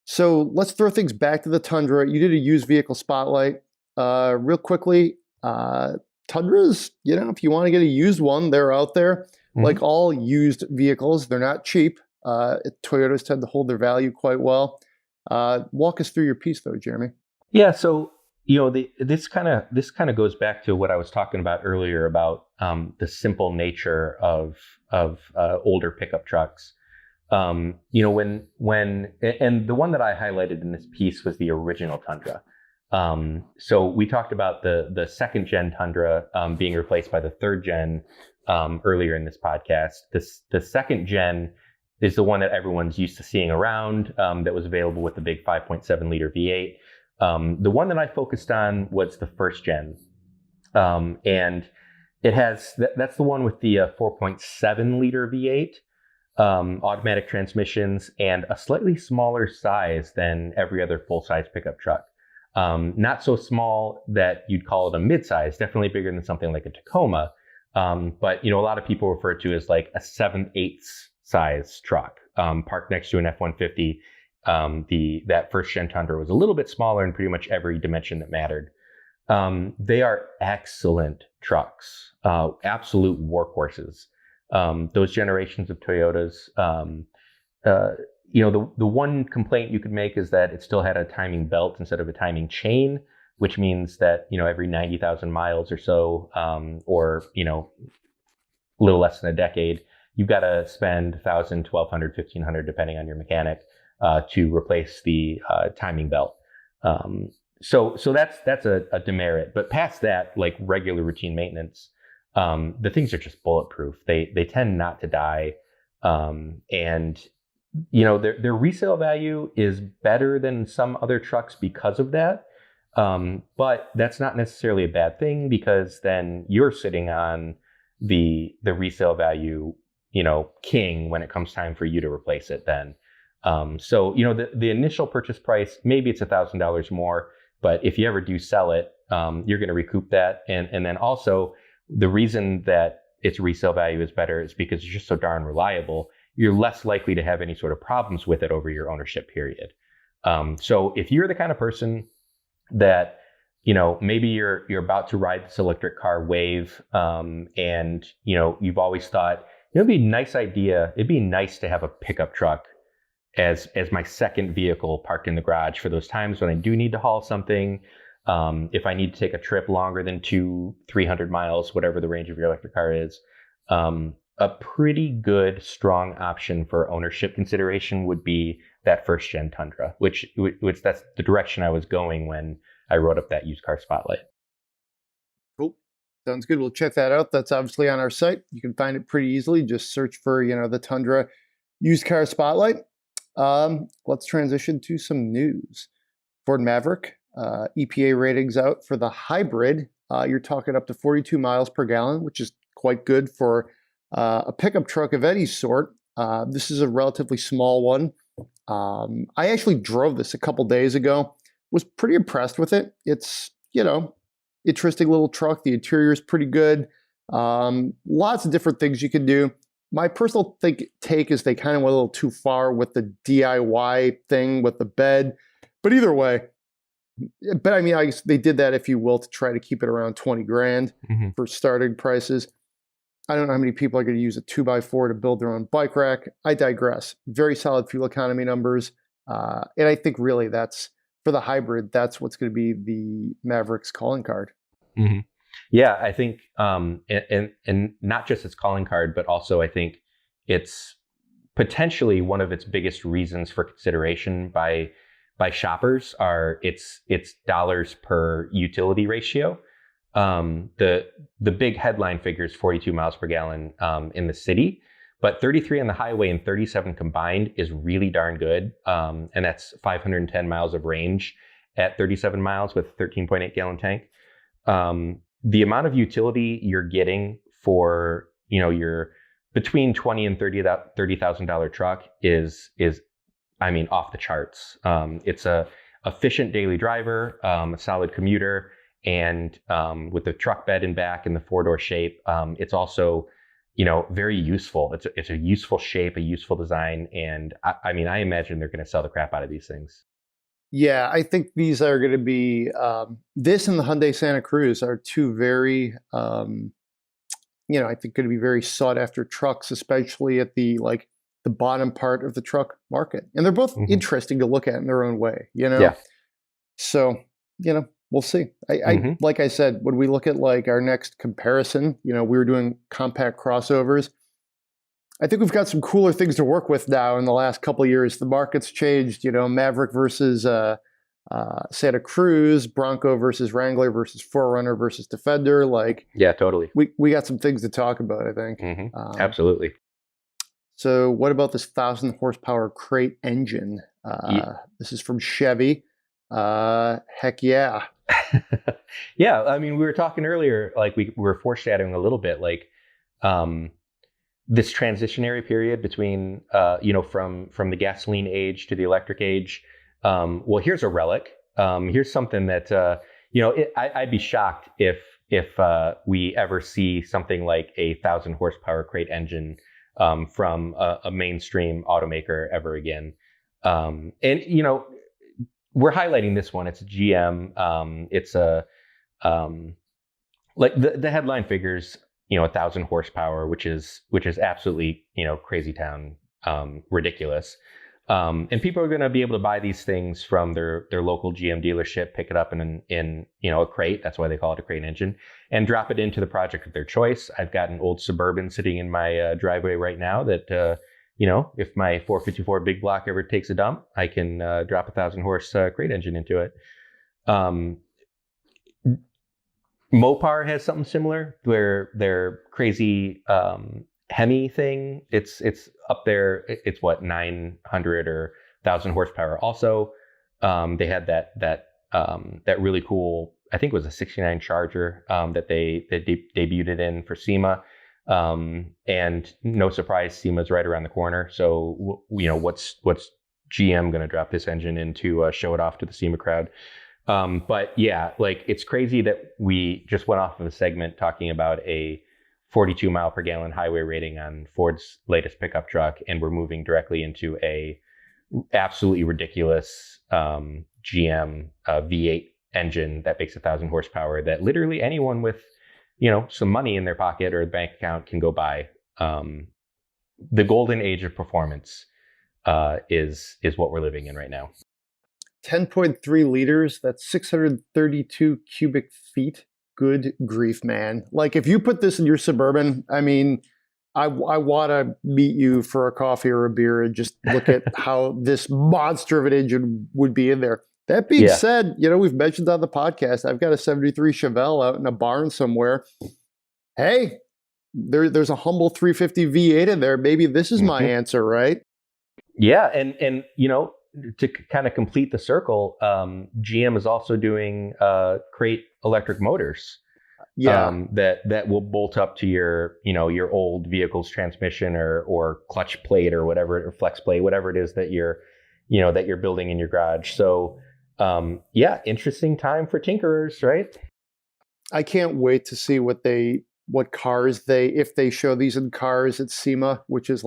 [SPEAKER 1] So let's throw things back to the Tundra. You did a used vehicle spotlight. Real quickly, Tundras, if you want to get a used one, they're out there. Mm-hmm. Like all used vehicles, they're not cheap. Toyotas tend to hold their value quite well. Walk us through your piece though, Jeremy.
[SPEAKER 2] Yeah, so this kind of goes back to what I was talking about earlier about the simple nature of older pickup trucks. When and the one that I highlighted in this piece was the original Tundra. So we talked about the second gen Tundra being replaced by the third gen earlier in this podcast. The second gen is the one that everyone's used to seeing around, that was available with the big 5.7 liter V8. The one that I focused on was the first gen, and it has that's the one with the 4.7 liter V8. Automatic transmissions and a slightly smaller size than every other full-size pickup truck. Not so small that you'd call it a mid-size, definitely bigger than something like a Tacoma. But a lot of people refer to it as like a 7/8 size truck, parked next to an F-150. That first gen Tundra was a little bit smaller in pretty much every dimension that mattered. They are excellent trucks, absolute workhorses. Those generations of Toyotas, the one complaint you could make is that it still had a timing belt instead of a timing chain, which means that, every 90,000 miles or so, or, a little less than a decade, you've got to spend $1,000, $1,200, $1,500, depending on your mechanic, to replace the timing belt. So that's a demerit. But past that, like regular routine maintenance, the things are just bulletproof. They tend not to die. And their resale value is better than some other trucks because of that. But that's not necessarily a bad thing, because then you're sitting on the resale value, king when it comes time for you to replace it then. So the initial purchase price, maybe it's $1,000 more, but if you ever do sell it, you're going to recoup that. And then also, the reason that its resale value is better is because it's just so darn reliable. You're less likely to have any sort of problems with it over your ownership period. So if you're the kind of person that, maybe you're about to ride this electric car wave, and, you've always thought, it'd be a nice idea. It'd be nice to have a pickup truck as my second vehicle parked in the garage for those times when I do need to haul something. If I need to take a trip longer than 200-300 miles, whatever the range of your electric car is, a pretty good, strong option for ownership consideration would be that first gen Tundra, which that's the direction I was going when I wrote up that used car spotlight.
[SPEAKER 1] Cool. Sounds good. We'll check that out. That's obviously on our site. You can find it pretty easily. Just search for, the Tundra used car spotlight. Let's transition to some news. Ford Maverick. EPA ratings out for the hybrid. You're talking up to 42 miles per gallon, which is quite good for a pickup truck of any sort. This is a relatively small one. I actually drove this a couple days ago. Was pretty impressed with it. It's, interesting little truck. The interior is pretty good. Lots of different things you can do. My personal take is they kind of went a little too far with the DIY thing with the bed. But either way, But I mean, I guess they did that, if you will, to try to keep it around 20 grand
[SPEAKER 2] Mhm.
[SPEAKER 1] for starting prices. I don't know how many people are going to use a 2x4 to build their own bike rack. I digress. Very solid fuel economy numbers. And I think really that's, for the hybrid, that's what's going to be the Maverick's calling card.
[SPEAKER 2] Mhm. Yeah, I think, and not just its calling card, but also I think it's potentially one of its biggest reasons for consideration by shoppers are its dollars per utility ratio. The big headline figure is 42 miles per gallon in the city, but 33 on the highway and 37 combined is really darn good. And that's 510 miles of range at 37 miles with 13.8 gallon tank. The amount of utility you're getting for, your between $20,000 and $30,000 truck is, I mean, off the charts. It's a efficient daily driver, a solid commuter, and with the truck bed and back and the 4-door shape, it's also, very useful. It's a useful shape, a useful design, and I mean, I imagine they're going to sell the crap out of these things.
[SPEAKER 1] Yeah, I think these are going to be, this and the Hyundai Santa Cruz are two very, I think going to be very sought after trucks, especially at the bottom part of the truck market. And they're both interesting to look at in their own way,
[SPEAKER 2] Yeah.
[SPEAKER 1] So, we'll see. I like I said, when we look at our next comparison, we were doing compact crossovers. I think we've got some cooler things to work with now in the last couple of years. The market's changed, Maverick versus Santa Cruz, Bronco versus Wrangler versus 4Runner versus Defender.
[SPEAKER 2] Yeah, totally.
[SPEAKER 1] We got some things to talk about, I think.
[SPEAKER 2] Absolutely.
[SPEAKER 1] So what about this 1,000 horsepower crate engine? This is from Chevy. Heck yeah.
[SPEAKER 2] Yeah, I mean, we were talking earlier, we were foreshadowing a little bit, this transitionary period between, from the gasoline age to the electric age. Well, here's a relic. Here's something that, I'd be shocked if we ever see something like a 1,000 horsepower crate engine from a mainstream automaker ever again. And, we're highlighting this one. It's a GM. It's a, the headline figures, 1,000 horsepower, which is absolutely, crazy town, ridiculous. And people are going to be able to buy these things from their local GM dealership, pick it up in a crate. That's why they call it a crate engine, and drop it into the project of their choice. I've got an old Suburban sitting in my driveway right now that, if my 454 big block ever takes a dump, I can drop 1,000 horse crate engine into it. Mopar has something similar, where their crazy Hemi thing, it's up there. It's what, 900 or 1,000 horsepower. Also, they had that really cool, I think it was a '69 Charger that they debuted it in for SEMA. And no surprise, SEMA's right around the corner. So what's GM going to drop this engine in to show it off to the SEMA crowd? But yeah, it's crazy that we just went off of a segment talking about a 42 mile per gallon highway rating on Ford's latest pickup truck, and we're moving directly into a absolutely ridiculous GM V8 engine that makes 1,000 horsepower that literally anyone with some money in their pocket or a bank account can go buy. The golden age of performance is what we're living in right now.
[SPEAKER 1] 10.3 liters, that's 632 cubic feet. Good grief, man. If you put this in your Suburban, I mean, I want to meet you for a coffee or a beer and just look at how this monster of an engine would be in there. That being said, we've mentioned on the podcast, I've got a 73 Chevelle out in a barn somewhere. Hey, there's a humble 350 V8 in there. Maybe this is my answer, right?
[SPEAKER 2] Yeah, and to kind of complete the circle, GM is also doing crate electric motors. That will bolt up to your old vehicle's transmission or clutch plate or whatever, or flex plate, whatever it is that you're building in your garage. So interesting time for tinkerers, right?
[SPEAKER 1] I can't wait to see what cars if they show these in cars at SEMA, which is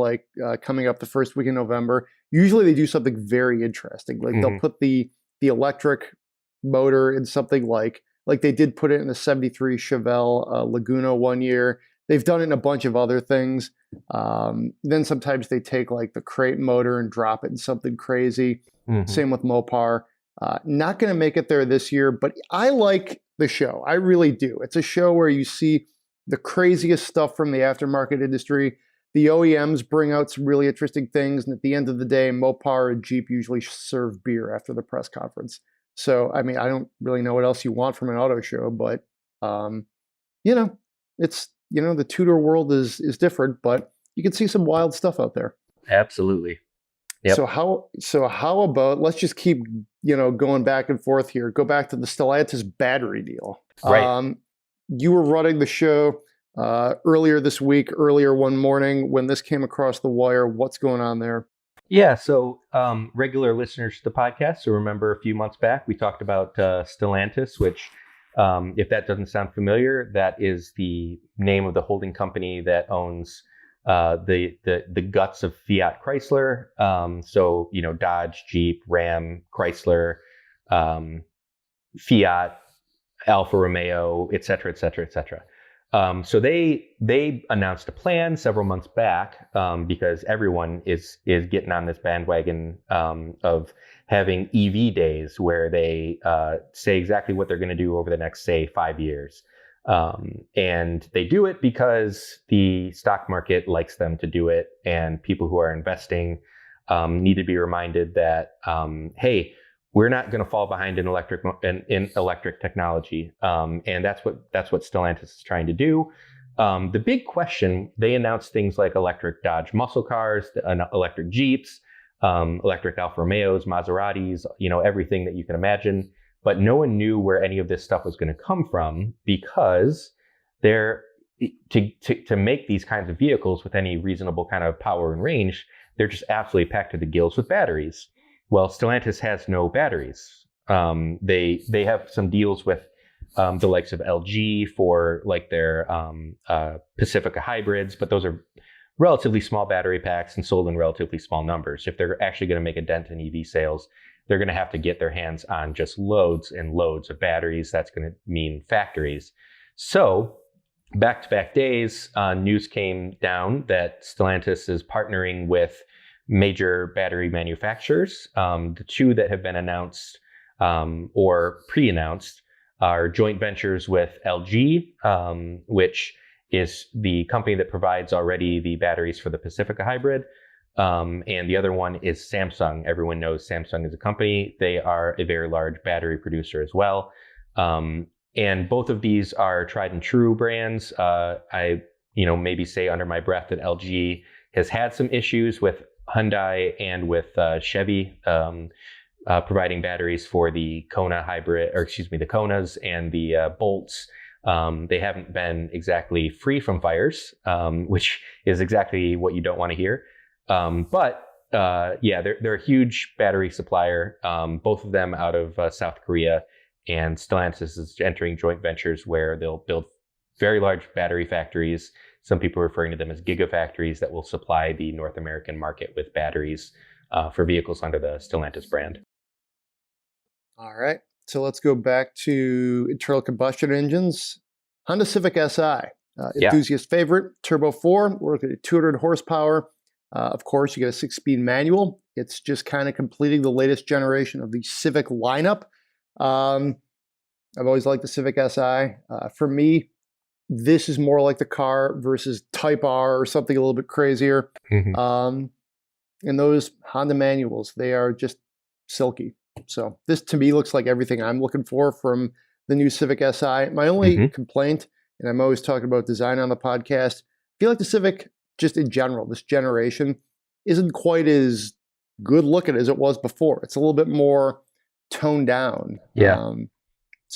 [SPEAKER 1] coming up the first week in November. Usually they do something very interesting. They'll put the electric motor in something like they did put it in the 73 Chevelle Laguna one year. They've done it in a bunch of other things. Then sometimes they take like the crate motor and drop it in something crazy. Same with Mopar. Not going to make it there this year, but I like the show. I really do. It's a show where you see the craziest stuff from the aftermarket industry. The OEMs bring out some really interesting things. And at the end of the day, Mopar and Jeep usually serve beer after the press conference. So, I mean, I don't really know what else you want from an auto show, but, it's, the two-door world is different, but you can see some wild stuff out there.
[SPEAKER 2] Absolutely. Yep.
[SPEAKER 1] So how about, let's just keep, going back and forth here. Go back to the Stellantis battery deal.
[SPEAKER 2] Right.
[SPEAKER 1] You were running the show earlier one morning when this came across the wire. What's going on there?
[SPEAKER 2] Yeah, so regular listeners to the podcast will remember a few months back, we talked about Stellantis, which, if that doesn't sound familiar, that is the name of the holding company that owns the guts of Fiat Chrysler. So, Dodge, Jeep, Ram, Chrysler, Fiat, Alfa Romeo, et cetera, et cetera, et cetera. So they announced a plan several months back because everyone is getting on this bandwagon of having EV days where they say exactly what they're going to do over the next, say, 5 years. And they do it because the stock market likes them to do it, and people who are investing need to be reminded that, hey, we're not going to fall behind in electric technology, and that's what Stellantis is trying to do. The big question: they announced things like electric Dodge muscle cars, electric Jeeps, electric Alfa Romeos, Maseratis, everything that you can imagine. But no one knew where any of this stuff was going to come from, because to make these kinds of vehicles with any reasonable kind of power and range, they're just absolutely packed to the gills with batteries. Well, Stellantis has no batteries. They have some deals with the likes of LG for like their Pacifica hybrids, but those are relatively small battery packs and sold in relatively small numbers. If they're actually going to make a dent in EV sales, they're going to have to get their hands on just loads and loads of batteries. That's going to mean factories. So back-to-back days, news came down that Stellantis is partnering with major battery manufacturers. The two that have been announced or pre-announced are joint ventures with LG, which is the company that provides already the batteries for the Pacifica hybrid. And the other one is Samsung. Everyone knows Samsung is a company. They are a very large battery producer as well. And both of these are tried and true brands. I maybe say under my breath that LG has had some issues with Hyundai and with Chevy providing batteries for the Kona hybrid, the Konas and the Bolts. They haven't been exactly free from fires, which is exactly what you don't want to hear. But they're a huge battery supplier, both of them out of South Korea, and Stellantis is entering joint ventures where they'll build very large battery factories. Some people are referring to them as gigafactories that will supply the North American market with batteries for vehicles under the Stellantis brand.
[SPEAKER 1] All right, so let's go back to internal combustion engines. Honda Civic Si, enthusiast favorite, turbo 4, we're looking at 200 horsepower. Of course, you get a 6-speed manual. It's just kind of completing the latest generation of the Civic lineup. I've always liked the Civic Si. For me, this is more like the car versus Type R or something a little bit crazier. And those Honda manuals, they are just silky. So this to me looks like everything I'm looking for from the new Civic Si. My only complaint, and I'm always talking about design on the podcast, I feel like the Civic, just in general, this generation, isn't quite as good looking as it was before. It's a little bit more toned down.
[SPEAKER 2] Yeah.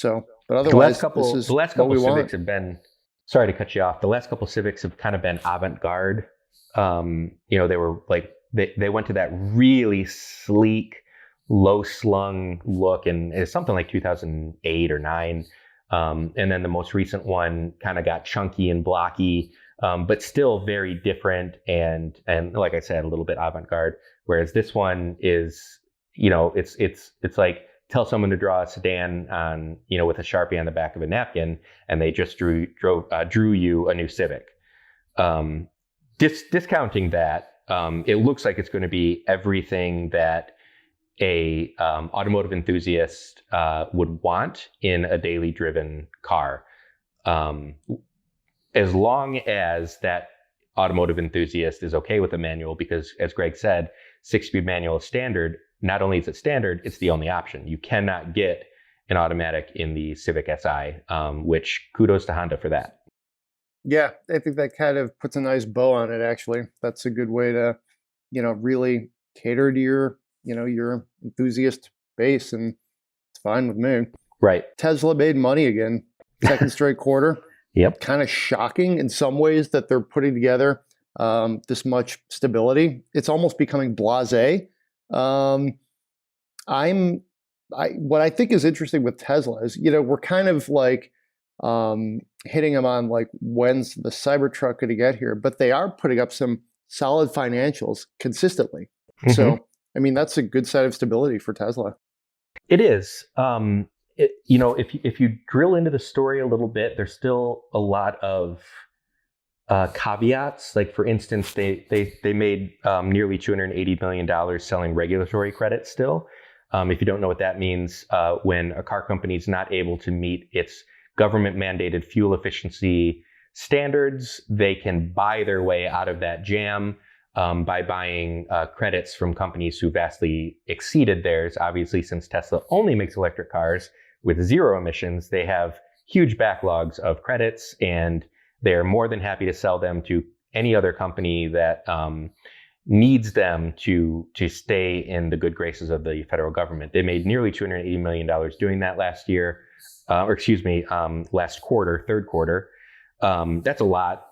[SPEAKER 1] But otherwise,
[SPEAKER 2] the last couple Civics have been, sorry to cut you off, the last couple Civics have kind of been avant-garde. They were like, they went to that really sleek, low-slung look, and it's something like 2008 or 9. And then the most recent one kind of got chunky and blocky, but still very different and like I said, a little bit avant-garde. Whereas this one is, it's like tell someone to draw a sedan on, with a Sharpie on the back of a napkin, and they just drew you a new Civic. Discounting that, it looks like it's going to be everything that a automotive enthusiast would want in a daily driven car, as long as that automotive enthusiast is okay with the manual, because as Greg said, 6-speed manual is standard. Not only is it standard, it's the only option. You cannot get an automatic in the Civic Si, which kudos to Honda for that.
[SPEAKER 1] Yeah, I think that kind of puts a nice bow on it, actually. That's a good way to, really cater to your enthusiast base, and it's fine with me.
[SPEAKER 2] Right.
[SPEAKER 1] Tesla made money again, second straight quarter.
[SPEAKER 2] Yep.
[SPEAKER 1] Kind of shocking in some ways that they're putting together this much stability. It's almost becoming blasé. What I think is interesting with Tesla is, we're kind of like hitting them on like, when's the Cybertruck going to get here? But they are putting up some solid financials consistently. Mm-hmm. So, that's a good side of stability for Tesla.
[SPEAKER 2] It is. If you drill into the story a little bit, there's still a lot of caveats. Like, for instance, they made nearly $280 million selling regulatory credits still. If you don't know what that means, when a car company is not able to meet its government mandated fuel efficiency standards, they can buy their way out of that jam by buying credits from companies who vastly exceeded theirs. Obviously, since Tesla only makes electric cars with zero emissions, they have huge backlogs of credits, and they're more than happy to sell them to any other company that needs them to stay in the good graces of the federal government. They made nearly $280 million doing that last year, last quarter, third quarter. That's a lot.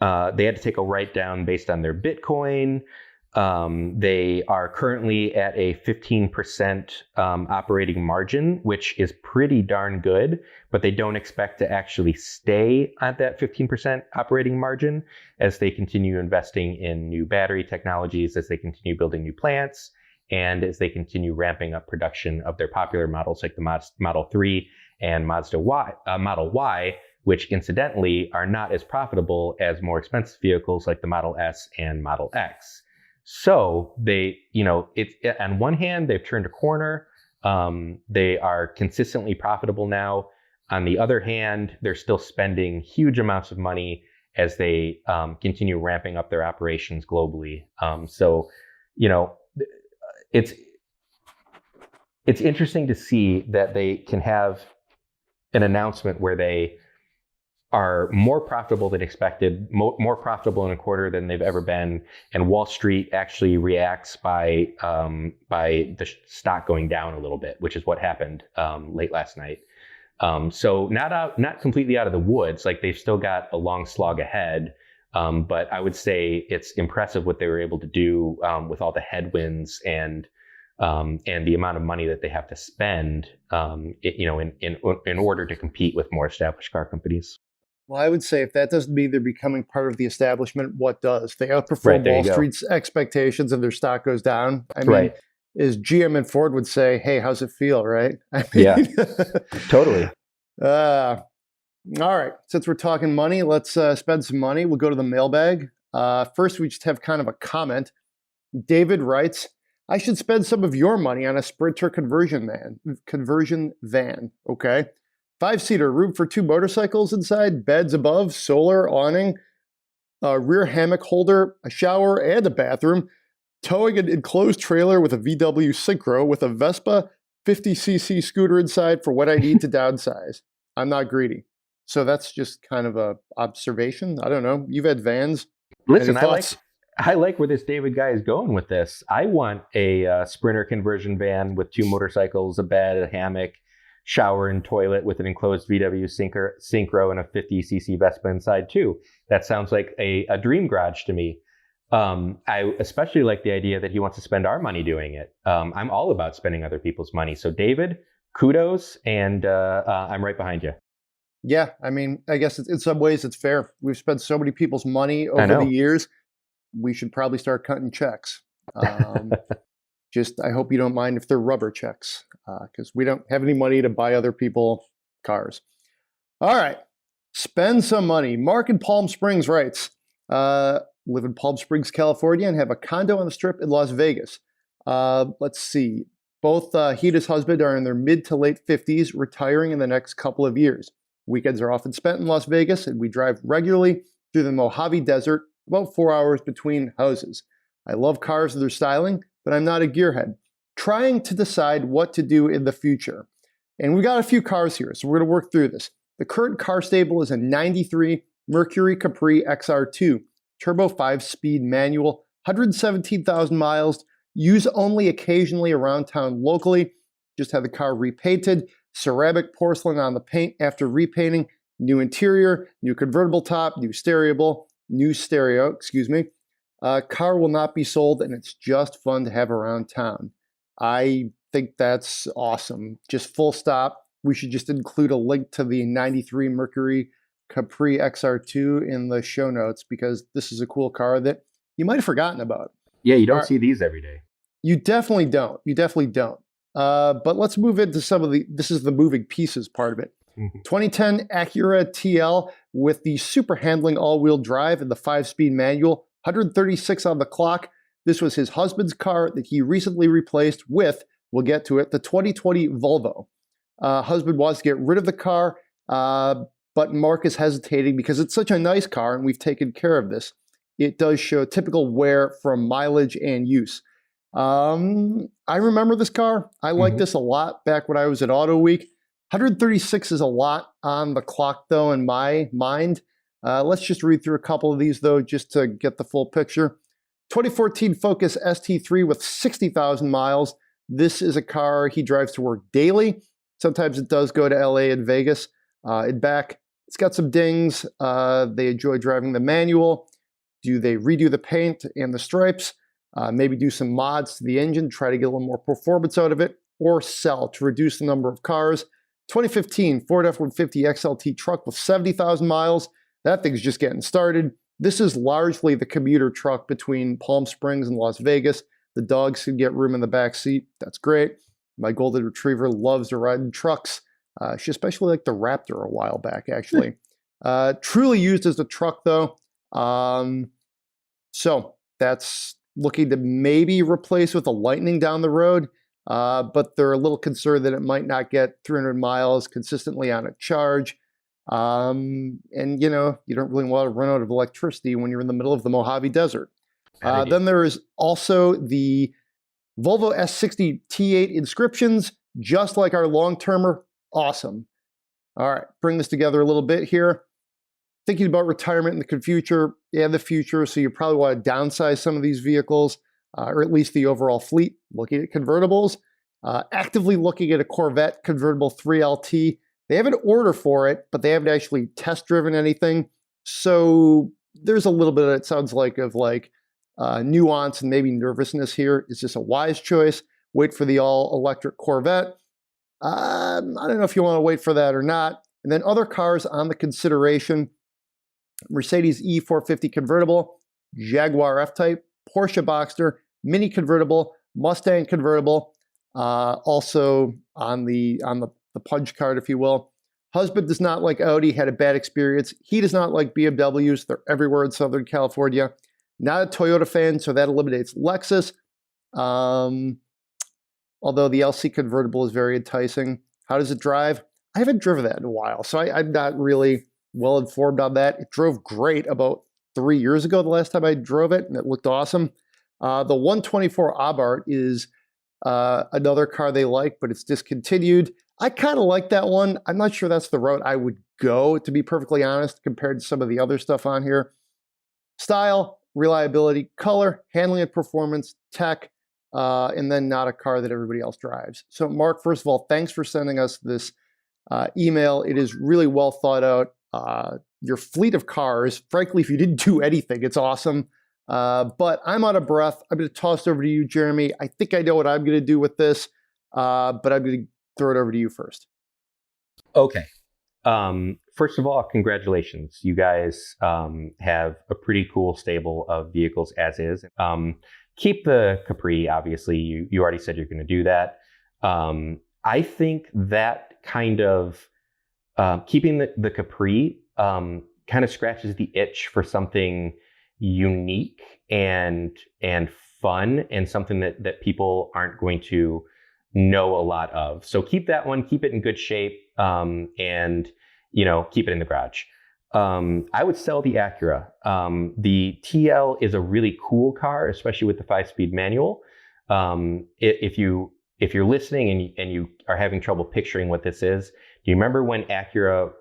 [SPEAKER 2] They had to take a write down based on their Bitcoin. They are currently at a 15% operating margin, which is pretty darn good, but they don't expect to actually stay at that 15% operating margin as they continue investing in new battery technologies, as they continue building new plants, and as they continue ramping up production of their popular models like the Model 3 and Model Y, which incidentally are not as profitable as more expensive vehicles like the Model S and Model X. So they, on one hand, they've turned a corner. They are consistently profitable now. On the other hand, they're still spending huge amounts of money as they continue ramping up their operations globally. It's interesting to see that they can have an announcement where they are more profitable than expected, more profitable in a quarter than they've ever been, and Wall Street actually reacts by the stock going down a little bit, which is what happened late last night. So not completely out of the woods, like they've still got a long slog ahead, but I would say it's impressive what they were able to do with all the headwinds and the amount of money that they have to spend, in order to compete with more established car companies.
[SPEAKER 1] Well, I would say if that doesn't mean they're becoming part of the establishment, what does? They outperform Wall Street's expectations and their stock goes down. I mean, as GM and Ford would say, hey, how's it feel, right?
[SPEAKER 2] Yeah, totally.
[SPEAKER 1] All right. Since we're talking money, let's spend some money. We'll go to the mailbag. First, we just have kind of a comment. David writes, I should spend some of your money on a Sprinter conversion van. Okay. 5-seater, room for 2 motorcycles inside, beds above, solar, awning, a rear hammock holder, a shower, and a bathroom, towing an enclosed trailer with a VW Synchro with a Vespa 50cc scooter inside for what I need to downsize. I'm not greedy. So that's just kind of a observation. I don't know. You've had vans.
[SPEAKER 2] Listen, I like where this David guy is going with this. I want a Sprinter conversion van with 2 motorcycles, a bed, a hammock, shower and toilet with an enclosed VW Synchro and a 50cc Vespa inside too. That sounds like a dream garage to me. I especially like the idea that he wants to spend our money doing it. I'm all about spending other people's money. So David, kudos, and I'm right behind you.
[SPEAKER 1] Yeah, I mean, I guess in some ways it's fair. We've spent so many people's money over the years. We should probably start cutting checks. Just, I hope you don't mind if they're rubber checks, because we don't have any money to buy other people cars. All right, spend some money. Mark in Palm Springs writes, live in Palm Springs, California, and have a condo on the Strip in Las Vegas. Let's see. Both he and his husband are in their mid to late 50s, retiring in the next couple of years. Weekends are often spent in Las Vegas, and we drive regularly through the Mojave Desert, about 4 hours between houses. I love cars and their styling, but I'm not a gearhead. Trying to decide what to do in the future. And we got a few cars here, so we're going to work through this. The current car stable is a 93 Mercury Capri XR2, turbo 5-speed manual, 117,000 miles, use only occasionally around town locally. Just had the car repainted, ceramic porcelain on the paint after repainting, new interior, new convertible top, new stereo, car will not be sold, and it's just fun to have around town. I think that's awesome. Just full stop. We should just include a link to the 93 Mercury Capri XR2 in the show notes, because this is a cool car that you might have forgotten about.
[SPEAKER 2] Yeah, you don't see these every day.
[SPEAKER 1] You definitely don't. But let's move into some of this is the moving pieces part of it. 2010 Acura TL with the super handling all-wheel drive and the 5-speed manual, 136 on the clock. This was his husband's car that he recently replaced with, we'll get to it, the 2020 Volvo. Husband wants to get rid of the car, but Mark is hesitating because it's such a nice car and we've taken care of this. It does show typical wear from mileage and use. I remember this car. I liked this a lot back when I was at Auto Week. 136 is a lot on the clock, though, in my mind. Let's just read through a couple of these, though, just to get the full picture. 2014 Focus ST3 with 60,000 miles. This is a car he drives to work daily. Sometimes it does go to LA and Vegas and back. It's got some dings. They enjoy driving the manual. Do they redo the paint and the stripes? Maybe do some mods to the engine, try to get a little more performance out of it, or sell to reduce the number of cars. 2015 Ford F-150 XLT truck with 70,000 miles. That thing's just getting started. This is largely the commuter truck between Palm Springs and Las Vegas. The dogs can get room in the back seat. That's great. My golden retriever loves to ride in trucks. She especially liked the Raptor a while back, actually. Truly used as a truck, though. So that's looking to maybe replace with a Lightning down the road. But they're a little concerned that it might not get 300 miles consistently on a charge. And, you know, you don't really want to run out of electricity when you're in the middle of the Mojave Desert. Then there is also the Volvo S60 T8 inscriptions, just like our long-termer. Awesome. All right, bring this together a little bit here. Thinking about retirement in the future, so you probably want to downsize some of these vehicles, or at least the overall fleet. Looking at convertibles, actively looking at a Corvette convertible 3LT. They have an order for it, but they haven't actually test driven anything. So there's a little bit, it sounds like, of nuance and maybe nervousness here. Is this a wise choice? Wait for the all-electric Corvette. I don't know if you want to wait for that or not. And then other cars on the consideration: Mercedes E450 convertible, Jaguar F-Type, Porsche Boxster, Mini convertible, Mustang convertible. Also on the punch card, if you will. Husband does not like Audi, had a bad experience. He does not like BMWs. They're everywhere in Southern California. Not a Toyota fan, so that eliminates Lexus. Although the LC convertible is very enticing. How does it drive? I haven't driven that in a while, so I'm not really well informed on that. It drove great about 3 years ago, the last time I drove it, and it looked awesome. The 124 Abarth is another car they like, but it's discontinued. I kind of like that one. I'm not sure that's the route I would go, to be perfectly honest, compared to some of the other stuff on here. Style, reliability, color, handling and performance, tech, and then not a car that everybody else drives. So Mark, first of all, thanks for sending us this email. It is really well thought out. Your fleet of cars, frankly, if you didn't do anything, it's awesome. But I'm out of breath. I'm going to toss it over to you, Jeremy. I think I know what I'm going to do with this, but I'm going to throw it over to you first.
[SPEAKER 2] Okay. first of all, congratulations. You guys have a pretty cool stable of vehicles as is. Keep the Capri, obviously. You already said you're going to do that. I think that kind of keeping the Capri kind of scratches the itch for something unique and fun, and something that people aren't going to know a lot of. So keep that one, keep it in good shape, and keep it in the garage. I would sell the Acura. The TL is a really cool car, especially with the 5-speed manual. If you're listening and you are having trouble picturing what this is, do you remember when Acura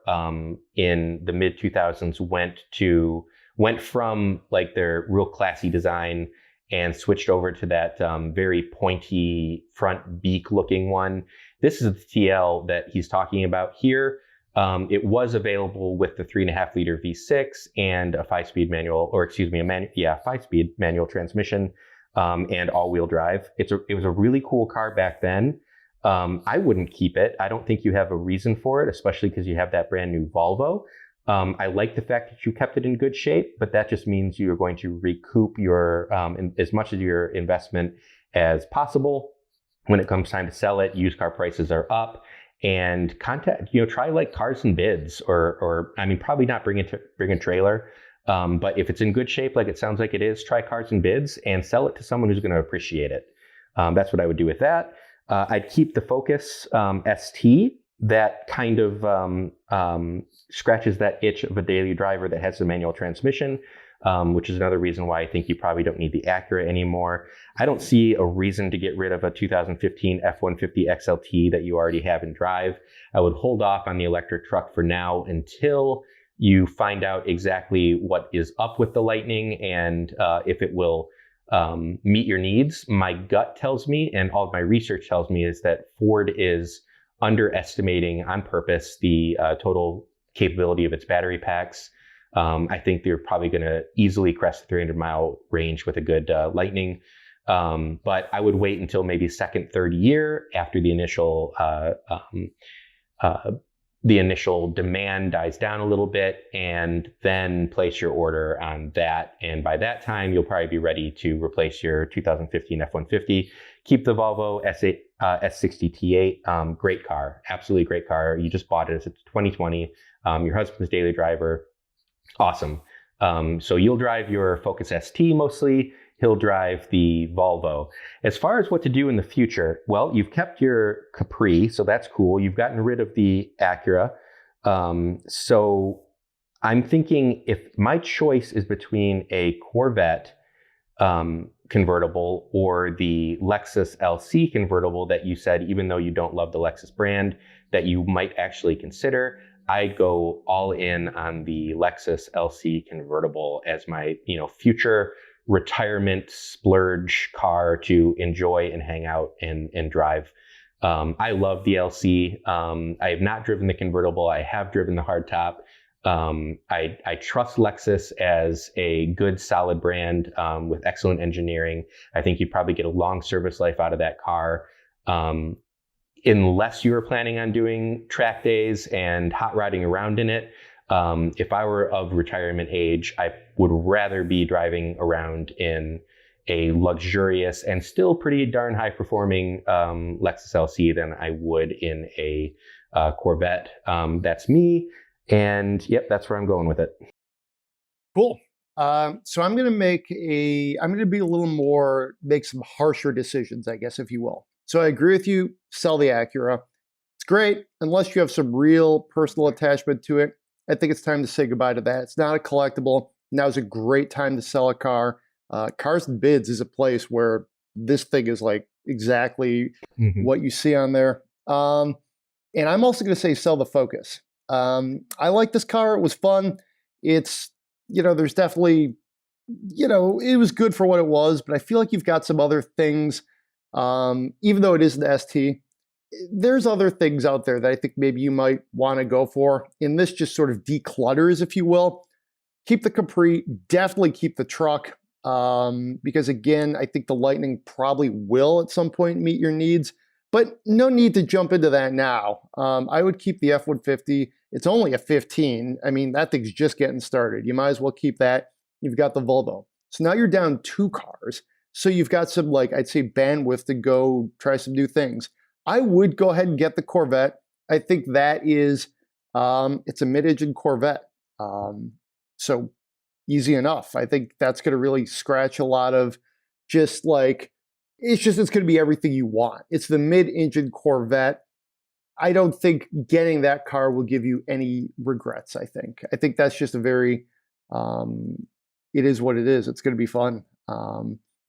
[SPEAKER 2] in the mid 2000s went from like their real classy design and switched over to that very pointy front beak looking one? This is the TL that he's talking about here. It was available with the 3.5 liter V6 and a 5-speed manual, or excuse me, 5-speed manual transmission, and all-wheel drive. It was a really cool car back then. I wouldn't keep it. I don't think you have a reason for it, especially because you have that brand new Volvo. I like the fact that you kept it in good shape, but that just means you're going to recoup your as much of your investment as possible. When it comes time to sell it, used car prices are up. And try like Cars and Bids, or I mean, probably not bring a trailer, but if it's in good shape, like it sounds like it is, try Cars and Bids and sell it to someone who's going to appreciate it. That's what I would do with that. I'd keep the Focus ST. That kind of scratches that itch of a daily driver that has the manual transmission, which is another reason why I think you probably don't need the Acura anymore. I don't see a reason to get rid of a 2015 F-150 XLT that you already have in drive. I would hold off on the electric truck for now until you find out exactly what is up with the Lightning and if it will meet your needs. My gut tells me, and all of my research tells me, is that Ford is underestimating on purpose the total capability of its battery packs. I think they're probably going to easily crest the 300-mile range with a good Lightning. But I would wait until maybe second, third year after the initial demand dies down a little bit, and then place your order on that. And by that time, you'll probably be ready to replace your 2015 F-150. Keep the Volvo S60 T8. Great car, absolutely great car. You just bought it. It's 2020. Your husband's daily driver. Awesome. So you'll drive your Focus ST mostly. He'll drive the Volvo. As far as what to do in the future, well, you've kept your Capri, so that's cool. You've gotten rid of the Acura. So I'm thinking if my choice is between a Corvette convertible or the Lexus LC convertible that you said, even though you don't love the Lexus brand, that you might actually consider, I'd go all in on the Lexus LC convertible as my, future retirement splurge car to enjoy and hang out and drive. I love the LC. I have not driven the convertible. I have driven the hardtop. I trust Lexus as a good, solid brand with excellent engineering. I think you'd probably get a long service life out of that car. Unless you were planning on doing track days and hot rodding around in it. If I were of retirement age, I would rather be driving around in a luxurious and still pretty darn high performing Lexus LC than I would in a Corvette. That's me. And yep, that's where I'm going with it.
[SPEAKER 1] Cool. So I'm going to make some harsher decisions, I guess, if you will. So I agree with you, sell the Acura. It's great, unless you have some real personal attachment to it. I think it's time to say goodbye to that. It's not a collectible. Now's a great time to sell a car. Cars and Bids is a place where this thing is like exactly what you see on there. And I'm also going to say sell the Focus. I like this car. It was fun. It's, there's definitely, it was good for what it was, but I feel like you've got some other things. Even though it is the ST, there's other things out there that I think maybe you might want to go for. And this just sort of declutters, if you will. Keep the Capri, definitely keep the truck. Because again, I think the Lightning probably will at some point meet your needs. But no need to jump into that now. I would keep the F-150. It's only a 15. I mean, that thing's just getting started. You might as well keep that. You've got the Volvo. So now you're down 2 cars. So you've got some, like, I'd say bandwidth to go try some new things. I would go ahead and get the Corvette. I think that is, it's a mid-engine Corvette. So easy enough. I think that's going to really scratch a lot of just like, it's going to be everything you want. It's the mid-engine Corvette. I don't think getting that car will give you any regrets, I think that's just a very, it is what it is. It's going to be fun.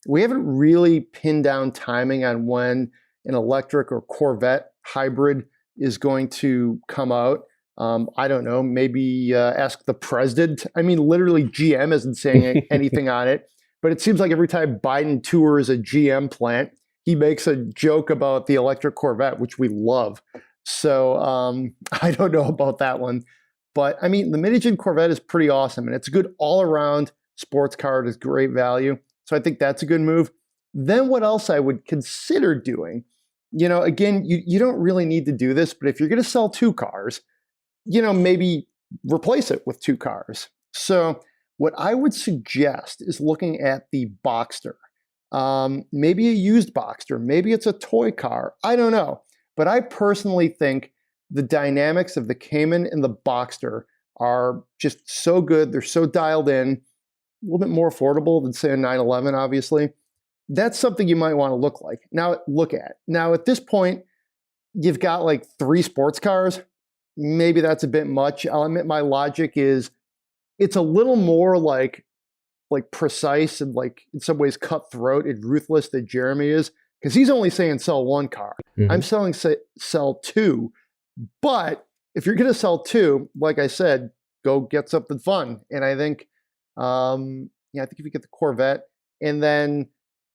[SPEAKER 1] We haven't really pinned down timing on when an electric or Corvette hybrid is going to come out. I don't know, maybe ask the president. I mean, literally GM isn't saying anything on it, but it seems like every time Biden tours a GM plant, he makes a joke about the electric Corvette, which we love. So I don't know about that one. But I mean, the mid-engine Corvette is pretty awesome, and it's a good all-around sports car. It is great value. So I think that's a good move. Then what else I would consider doing, again, you don't really need to do this, but if you're going to sell 2 cars, maybe replace it with 2 cars. So what I would suggest is looking at the Boxster. Maybe a used Boxster. Maybe it's a toy car. I don't know. But I personally think the dynamics of the Cayman and the Boxster are just so good. They're so dialed in, a little bit more affordable than, say, a 911, obviously. That's something you might want to look at. Now, at this point, you've got like 3 sports cars. Maybe that's a bit much. I'll admit my logic is it's a little more like precise and like in some ways cutthroat and ruthless than Jeremy is, because he's only saying sell 1 car. Mm-hmm. I'm saying sell 2. But if you're going to sell 2, like I said, go get something fun. And I think, I think if you get the Corvette, and then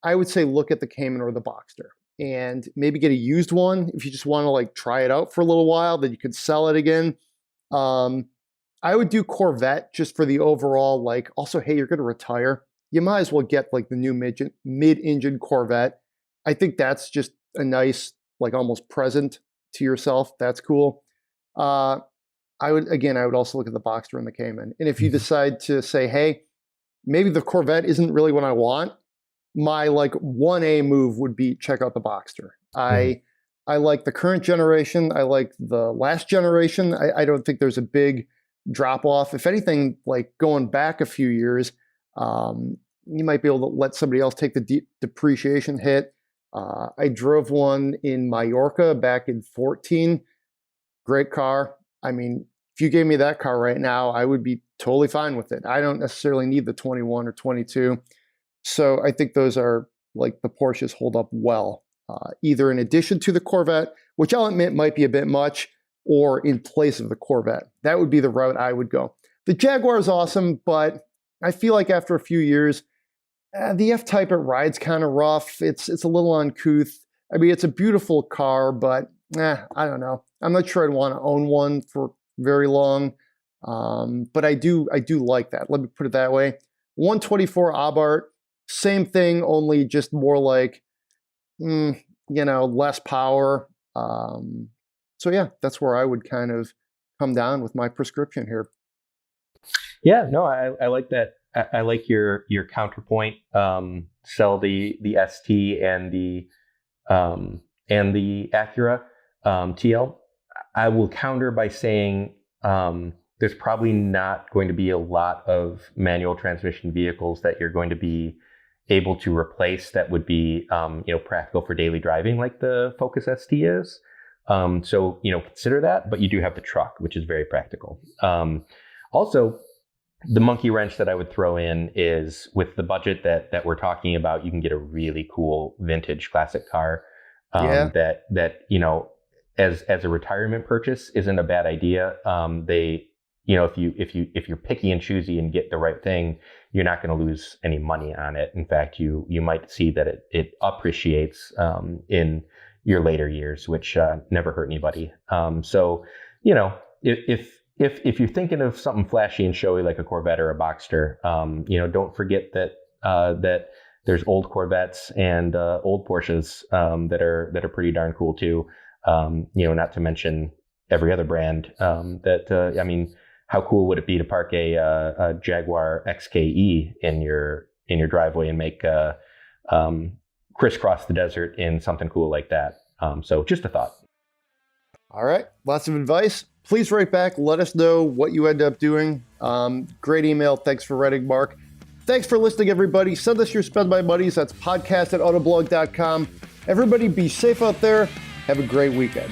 [SPEAKER 1] I would say look at the Cayman or the Boxster, and maybe get a used one if you just want to like try it out for a little while, then you could sell it again. I would do Corvette just for the overall, like, also, hey, you're going to retire. You might as well get like the new mid-engine Corvette. I think that's just a nice, like almost present to yourself. That's cool. I would also look at the Boxster and the Cayman. And if you decide to say, hey, maybe the Corvette isn't really what I want, my like 1A move would be check out the Boxster. I like the current generation. I like the last generation. I don't think there's a big drop off. If anything, like going back a few years, you might be able to let somebody else take the depreciation hit. I drove one in Mallorca back in 2014. Great car. I mean, if you gave me that car right now, I would be totally fine with it. I don't necessarily need the 21 or 22. So I think those are like the Porsches hold up well, either in addition to the Corvette, which I'll admit might be a bit much, or in place of the Corvette. That would be the route I would go. The Jaguar is awesome, but I feel like after a few years, the F-Type, it rides kind of rough. It's a little uncouth. I mean, it's a beautiful car, but I don't know. I'm not sure I'd want to own one for very long. But I do like that. Let me put it that way. 124 Abarth, same thing, only just more like, less power. So yeah, that's where I would kind of come down with my prescription here.
[SPEAKER 2] Yeah, no, I like that. I like your counterpoint. Sell the ST and the Acura TL. I will counter by saying there's probably not going to be a lot of manual transmission vehicles that you're going to be able to replace that would be practical for daily driving like the Focus ST is. So consider that, but you do have the truck, which is very practical. Also, the monkey wrench that I would throw in is with the budget that we're talking about, you can get a really cool vintage classic car that as a retirement purchase isn't a bad idea. If you're picky and choosy and get the right thing, you're not going to lose any money on it. In fact, you might see that it appreciates in your later years, which never hurt anybody. If you're thinking of something flashy and showy like a Corvette or a Boxster, don't forget that there's old Corvettes and old Porsches that are pretty darn cool too. Not to mention every other brand. I mean, how cool would it be to park a Jaguar XKE in your driveway and make crisscross the desert in something cool like that? So just a thought.
[SPEAKER 1] All right, lots of advice. Please write back. Let us know what you end up doing. Great email. Thanks for writing, Mark. Thanks for listening, everybody. Send us your Spend My Monies. That's podcast@autoblog.com. Everybody be safe out there. Have a great weekend.